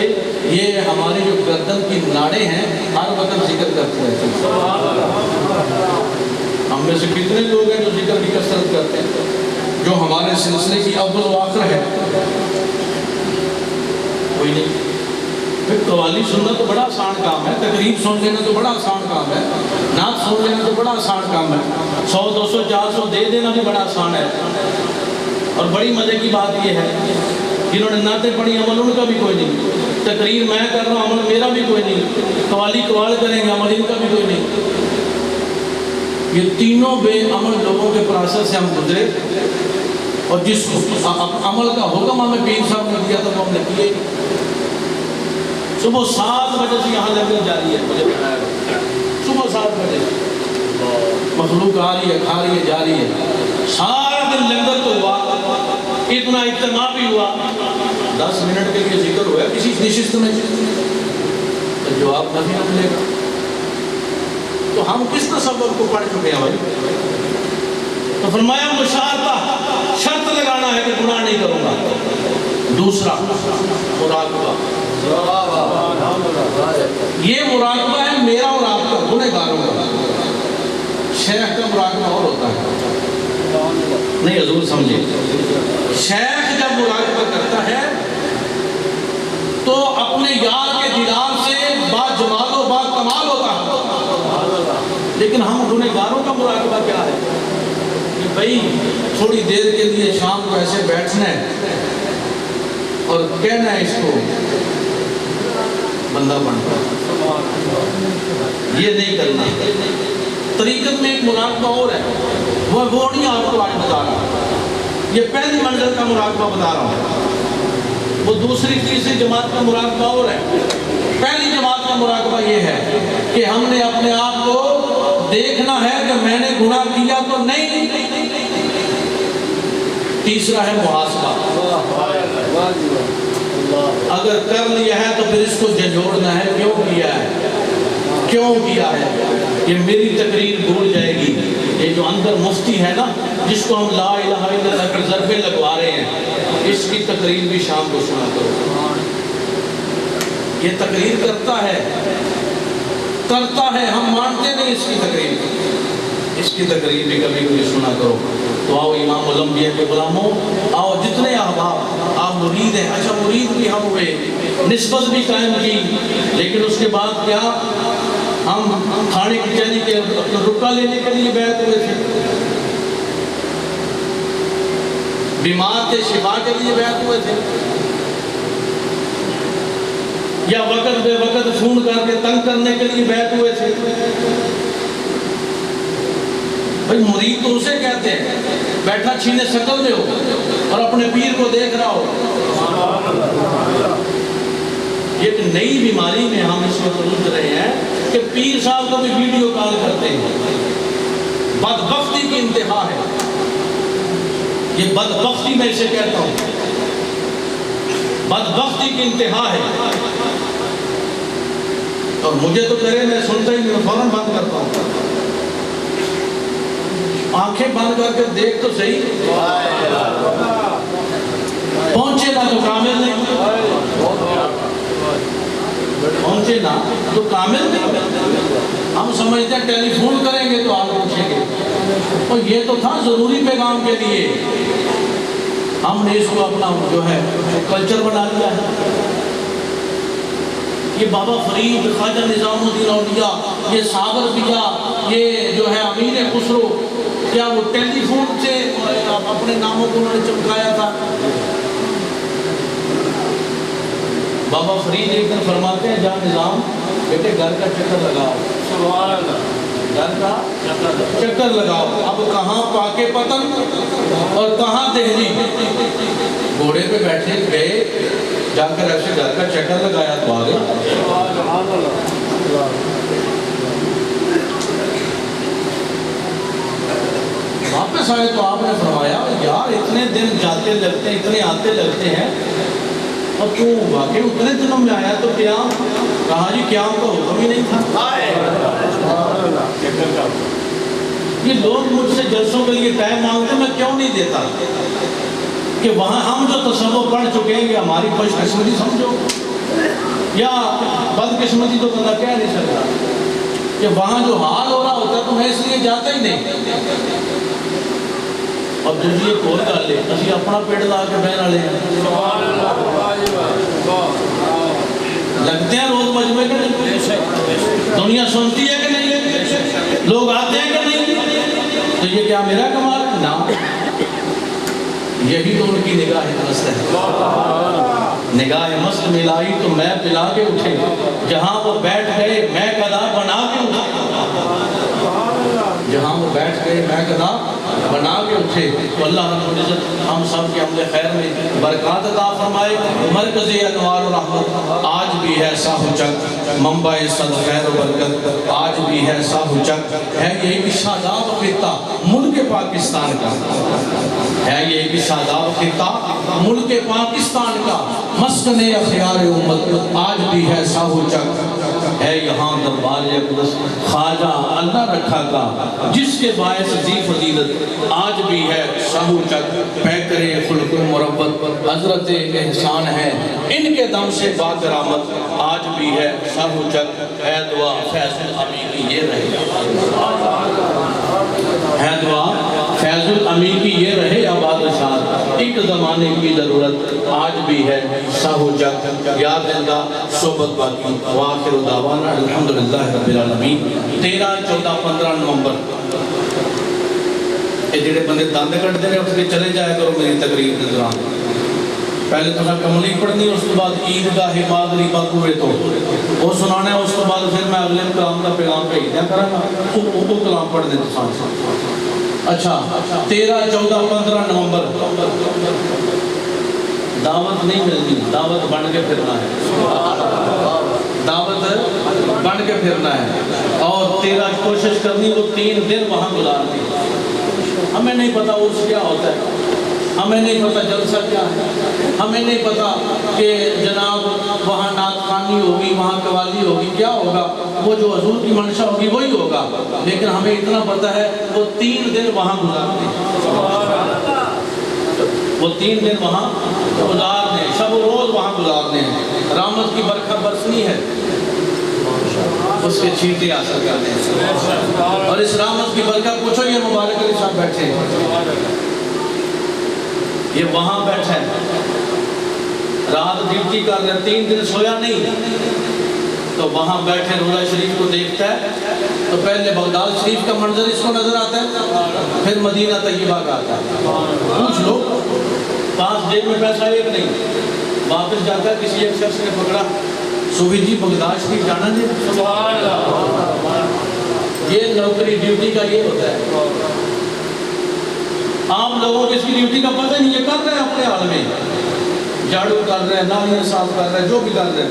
یہ ہماری جو گردن کی ناڑیں ہیں ہر وقت ذکر کرتے رہتے ہیں۔ ہم میں سے کتنے لوگ ہیں جو ذکر کی کثرت کرتے ہیں، جو ہمارے سلسلے کی اول و آخر ہے؟ کوئی نہیں۔ پھر قوالی سننا تو بڑا آسان کام ہے، تقریب سن لینا تو بڑا آسان کام ہے، نعت سن لینا تو بڑا آسان کام ہے، 100 200 400 دے دینا بھی بڑا آسان ہے۔ اور بڑی مزے کی بات یہ ہے جنہوں نے نعتیں پڑھی عمل ان کا بھی کوئی نہیں، تقریر میں کر رہا ہوں عمل میرا بھی کوئی نہیں، قوالی قوال کریں گے عمل ان کا بھی کوئی نہیں۔ یہ تینوں بے عمل لوگوں کے پروسیس سے ہم گزرے، اور جس عمل کا حکم ہمیں پیر صاحب نے دیا تھا وہ ہم نے کیے۔ صبح 7 بجے سے یہاں لنگر جاری ہے، مجھے بتایا گیا صبح 7 بجے مخلوق آ رہی ہے، کھا رہی ہے، جا رہی ہے، سارا دن لنگر تو ہوا، اتنا اجتماع بھی ہوا، 10 منٹ کے لیے ذکر ہوا کسی نشست میں، تو جواب نہ ملے گا۔ تو ہم کس تصور کو پڑھ چکے ہیں بھائی؟ تو فرمایا مشارطہ، شرط لگانا ہے کہ گناہ نہیں کروں گا۔ دوسرا مراقبہ، یہ مراقبہ ہے میرا اور آپ کا، گنہگاروں کا۔ شیخ کا مراقبہ اور ہوتا ہے، نہیں حضور سمجھے، شیخ جب مراقبہ کرتا ہے تو اپنے یار کے دیدار سے با جمال و با کمال ہوتا ہے، لیکن ہم گنہگاروں کا مراقبہ کیا ہے کہ بھئی تھوڑی دیر کے لیے شام کو ایسے بیٹھنا ہے اور کہنا ہے اس کو بندہ بنتا ہے، یہ نہیں کرنا۔ طریقت میں ایک مراقبہ اور ہے، وہ نہیں آپ کو آج بتا رہا، یہ پہلی منزل کا مراقبہ بتا رہا ہوں، وہ دوسری تیسری جماعت کا مراقبہ اور ہے۔ پہلی جماعت کا مراقبہ یہ ہے کہ ہم نے اپنے آپ کو دیکھنا ہے کہ میں نے گناہ کیا تو نہیں۔ تیسرا ہے محاسبہ، اگر کر لیا ہے تو پھر اس کو جھنجھوڑنا ہے، کیوں کیا ہے، کیوں کیا ہے۔ یہ میری تقریر بھول جائے گی، یہ جو اندر مفتی ہے نا جس کو ہم لا الہ الا اللہ کے ضربے لگوا رہے ہیں، اس کی تقریر بھی شام کو سنا کرو۔ یہ تقریر کرتا ہے، ہم مانتے نہیں اس کی تقریر، اس کی تقریر بھی کبھی کبھی سنا کرو۔ تو آؤ امام الانبیاء کے غلاموں، آؤ جتنے احباب آپ مرید ہیں، اچھا مرید بھی ہم ہوئے، نسبت بھی قائم کی، لیکن اس کے بعد کیا ہم کھانے کی چینی کے رکا لینے کے لیے بیعت ہوئے تھے، بیمار تھے شفا کے لیے بیعت ہوئے تھے، یا وقت بے وقت فون کر کے تنگ کرنے کے لیے بیٹھ ہوئے تھے؟ بھئی مرید تو اسے کہتے ہیں بیٹھا چھینے شکل میں ہو اور اپنے پیر کو دیکھ رہا ہو۔ یہ ایک نئی بیماری میں ہم اس وقت الجھ رہے ہیں کہ پیر صاحب کو بھی ویڈیو کال کرتے ہیں۔ بدبختی کی انتہا ہے یہ، بدبختی میں اسے کہتا ہوں، بدبختی کی انتہا ہے۔ اور مجھے تو کرے میں سنتا ہی نہیں، فوراً بند کرتا ہوں۔ آنکھیں بند کر کے دیکھ تو صحیح، پہنچے نہ تو کامل نہیں، پہنچے نہ تو کامل نہیں۔ ہم سمجھتے ہیں ٹیلی فون کریں گے تو آپ پوچھیں گے، اور یہ تو تھا ضروری پیغام کے لیے، ہم نے اس کو اپنا جو ہے کلچر بنا لیا ہے۔ یہ بابا فرید، خواجہ نظام الدین اولیاء، یہ صابر بیا، یہ جو ہے امیر خسرو، کیا وہ ٹیلی فون سے اپنے ناموں کو انہوں نے چمکایا تھا؟ بابا فرید ایک دن فرماتے ہیں جا نظام بیٹے گھر کا چکر لگاؤ، گھر کا چکر لگاؤ۔ اب کہاں پاکے پتن اور کہاں دہلی، گھوڑے پہ بیٹھے گئے، جا کر ایسے گھر کا چکر لگایا تو آگے واپس آئے تو آپ نے فرمایا یار اتنے دن جاتے لگتے ہیں، اتنے آتے لگتے ہیں، اور تو واقعی اتنے دنوں میں آیا تو قیام؟ کہا جی قیام کا حکم ہی نہیں تھا۔ یہ لوگ مجھ سے جلسوں کے لیے ٹائم مانگتے، میں کیوں نہیں دیتا؟ کہ وہاں ہم جو تصور پڑھ چکے ہیں کہ ہماری خوش قسمتی سمجھو یا بدقسمتی تو بندہ کہہ نہیں سکتا، کہ وہاں جو حال ہو رہا ہوتا تو میں اس لیے جاتا ہی نہیں۔ اور دوسری ایک اور گل ہے، اسی اپنا پیڑ لا کے بہن والے ہیں، لگتے ہیں روز مجمع کے نہیں، دنیا سنتی ہے کہ نہیں، لوگ آتے ہیں کہ نہیں، تو یہ کیا میرا کمال ہے؟ نہ، یہی تو ان کی نگاہ مست ہے۔ نگاہ مست ملائی تو میں پلا کے اٹھے، جہاں وہ بیٹھ گئے میں قضا بنا کے اٹھے، جہاں وہ بیٹھ گئے میں قضا بنا کے اٹھے۔ تو اللہ رب العزت ہم سب کے عمل خیر میں برکات عطا فرمائے۔ مرکز انوار و رحمت آج بھی ہے ساہو چک، منبع صد خیر و برکت آج بھی ہے ساہو چک، ہے یہ ایک شاداب خطہ ملک پاکستان کا، ہے یہ ایک شاداب خطہ ملک پاکستان کا، مسکن اخیار امت آج بھی ہے ساہو چک، ہے یہاں دربار اقدس خواجہ اللہ رکھا کا، جس کے باعث ذی فضیلت آج بھی ہے ساہو چک، پیکر خلق مربت حضرت احسان ہے، ان کے دم سے باکرامت آج بھی ہے ساہو چک، ہے دعا فیض الامی کی یہ رہے، ہے دعا فیض الامی کی یہ رہے آباد شاد، ایک زمانے کی ضرورت آج بھی ہے ساہو چک، یاد زندہ صحبت باقی، وآخر دعوانا الحمدللہ رب العالمین۔ 13، 14، 15 نومبر یہ جڑے بندے دند کٹتے ہیں اٹھ کے چلے جائے کرو میری تقریر کے دوران، پہلے تو کملی پڑھنی، اس کے بعد عید گاہ مادری باقوے تو وہ سنانا ہے، اس کے بعد پھر میں اگلے کلام کا پیغام بھیج دیا کرا گا، وہ کلام پڑھ دیں تو ساتھ۔ اچھا 13، 14، 15 نومبر دعوت نہیں ملتی، دعوت بن کے پھرنا ہے، دعوت بن کے پھرنا ہے، اور 13 کوشش کرنی وہ 3 دن وہاں گزارنی۔ ہمیں نہیں پتا عرس کیا ہوتا ہے، ہمیں نہیں پتا جلسہ کیا ہے، ہمیں نہیں پتا کہ جناب وہاں نعت خوانی ہوگی، وہاں قوالی ہوگی، کیا ہوگا، وہ جو حضور کی منشا ہوگی وہی ہوگا، لیکن ہمیں اتنا پتا ہے وہ 3 دن وہاں گزارنے، وہ 3 دن وہاں گزارنے، شب و روز وہاں گزارنے ہیں، رحمت کی برکت برسنی ہے، اس کے چھینٹے حاصل کرنے ہیں، اور اس رحمت کی برکت پوچھو یہ مبارک علی صاحب بیٹھے ہیں، یہ وہاں بیٹھا ہے، رات ڈیوٹی کر رہے ہیں، 3 دن سویا نہیں، تو وہاں بیٹھے روضہ شریف کو دیکھتا ہے تو پہلے بغداد شریف کا منظر اس کو نظر آتا ہے، پھر مدینہ طیبہ کا آتا ہے، پوچھ لو، 5 جیب میں پیسہ ایک نہیں، واپس جاتا ہے کسی ایک شخص نے پکڑا صوفی جی بغداد شریف جانا جی؟ سبحان اللہ یہ نوکری ڈیوٹی کا یہ ہوتا ہے، عام لوگوں کو اس کی ڈیوٹی کا پتہ نہیں، یہ کر رہے ہیں اپنے حال میں، جھاڑو کر رہے ہیں، نالیاں صاف کر رہے ہیں، جو بھی کر رہے ہیں۔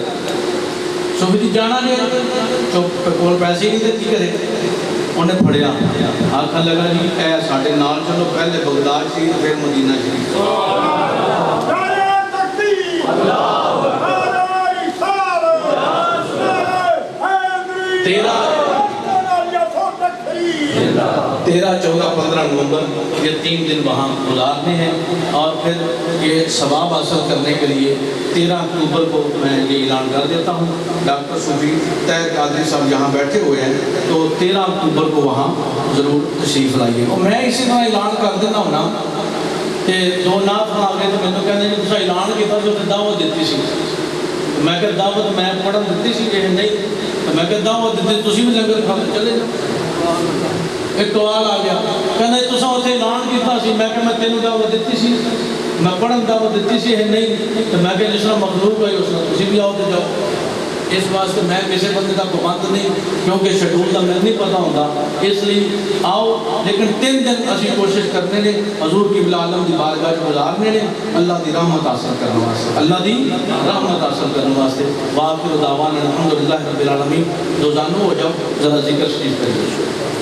صوفی جی جانا نہیں، چپ کول پیسے ہی نہیں دیتی کرے، انہیں پھڑیا آخر لگا جی اے ساڑھے نال چلو، پہلے بغداد شریف پھر مدینہ شریف۔ تیرہ 14 15 نومبر یہ 3 دن وہاں گزارنے ہیں، اور پھر یہ ثواب حاصل کرنے کے لیے 13 اکتوبر کو میں یہ اعلان کر دیتا ہوں، ڈاکٹر صوفی طاہر قادری صاحب یہاں بیٹھے ہوئے ہیں، تو 13 اکتوبر کو وہاں ضرور تشریف لائیے۔ اور میں اسی طرح اعلان کر دیتا ہوں نا کہ 2 نعت آ گئے تو مینوں کہندے جی تساں اعلان کیتا تو دعوت دیتی سی، میں کہ دعوت میں پڑھن دیتی سی کہ نہیں، میں کہ دعوت دیتی تسی بھی لنگر کھا کے چلے جاؤ۔ ایک سوال آ گیا، کہنے تساں اتنے اعلان کیتا سی، میں کہ میں تینوں دعوت دیتی سی، میں پڑھن دعوت دیتی سی ہے نہیں، تو میں کہ جس طرح مخلوق ہوئی اس طرح تسی بھی آؤ تو جاؤ۔ اس واسطے میں کسی بندے کا پابند نہیں، کیونکہ شیڈول کا میں نہیں پتا ہوتا، اس لیے آؤ، لیکن 3 دن اسی کوشش کرنے نے حضور کی بلا عالم دی بارگاہ گزارنے نے، اللہ دی رحمت حاصل کرنے واسطے، اللہ دی رحمت حاصل کرنے واسطے۔ وآخر دعوانا الحمدللہ رب العالمین۔ دو زانو ہو جاؤ، ذرا ذکر شریف کریے۔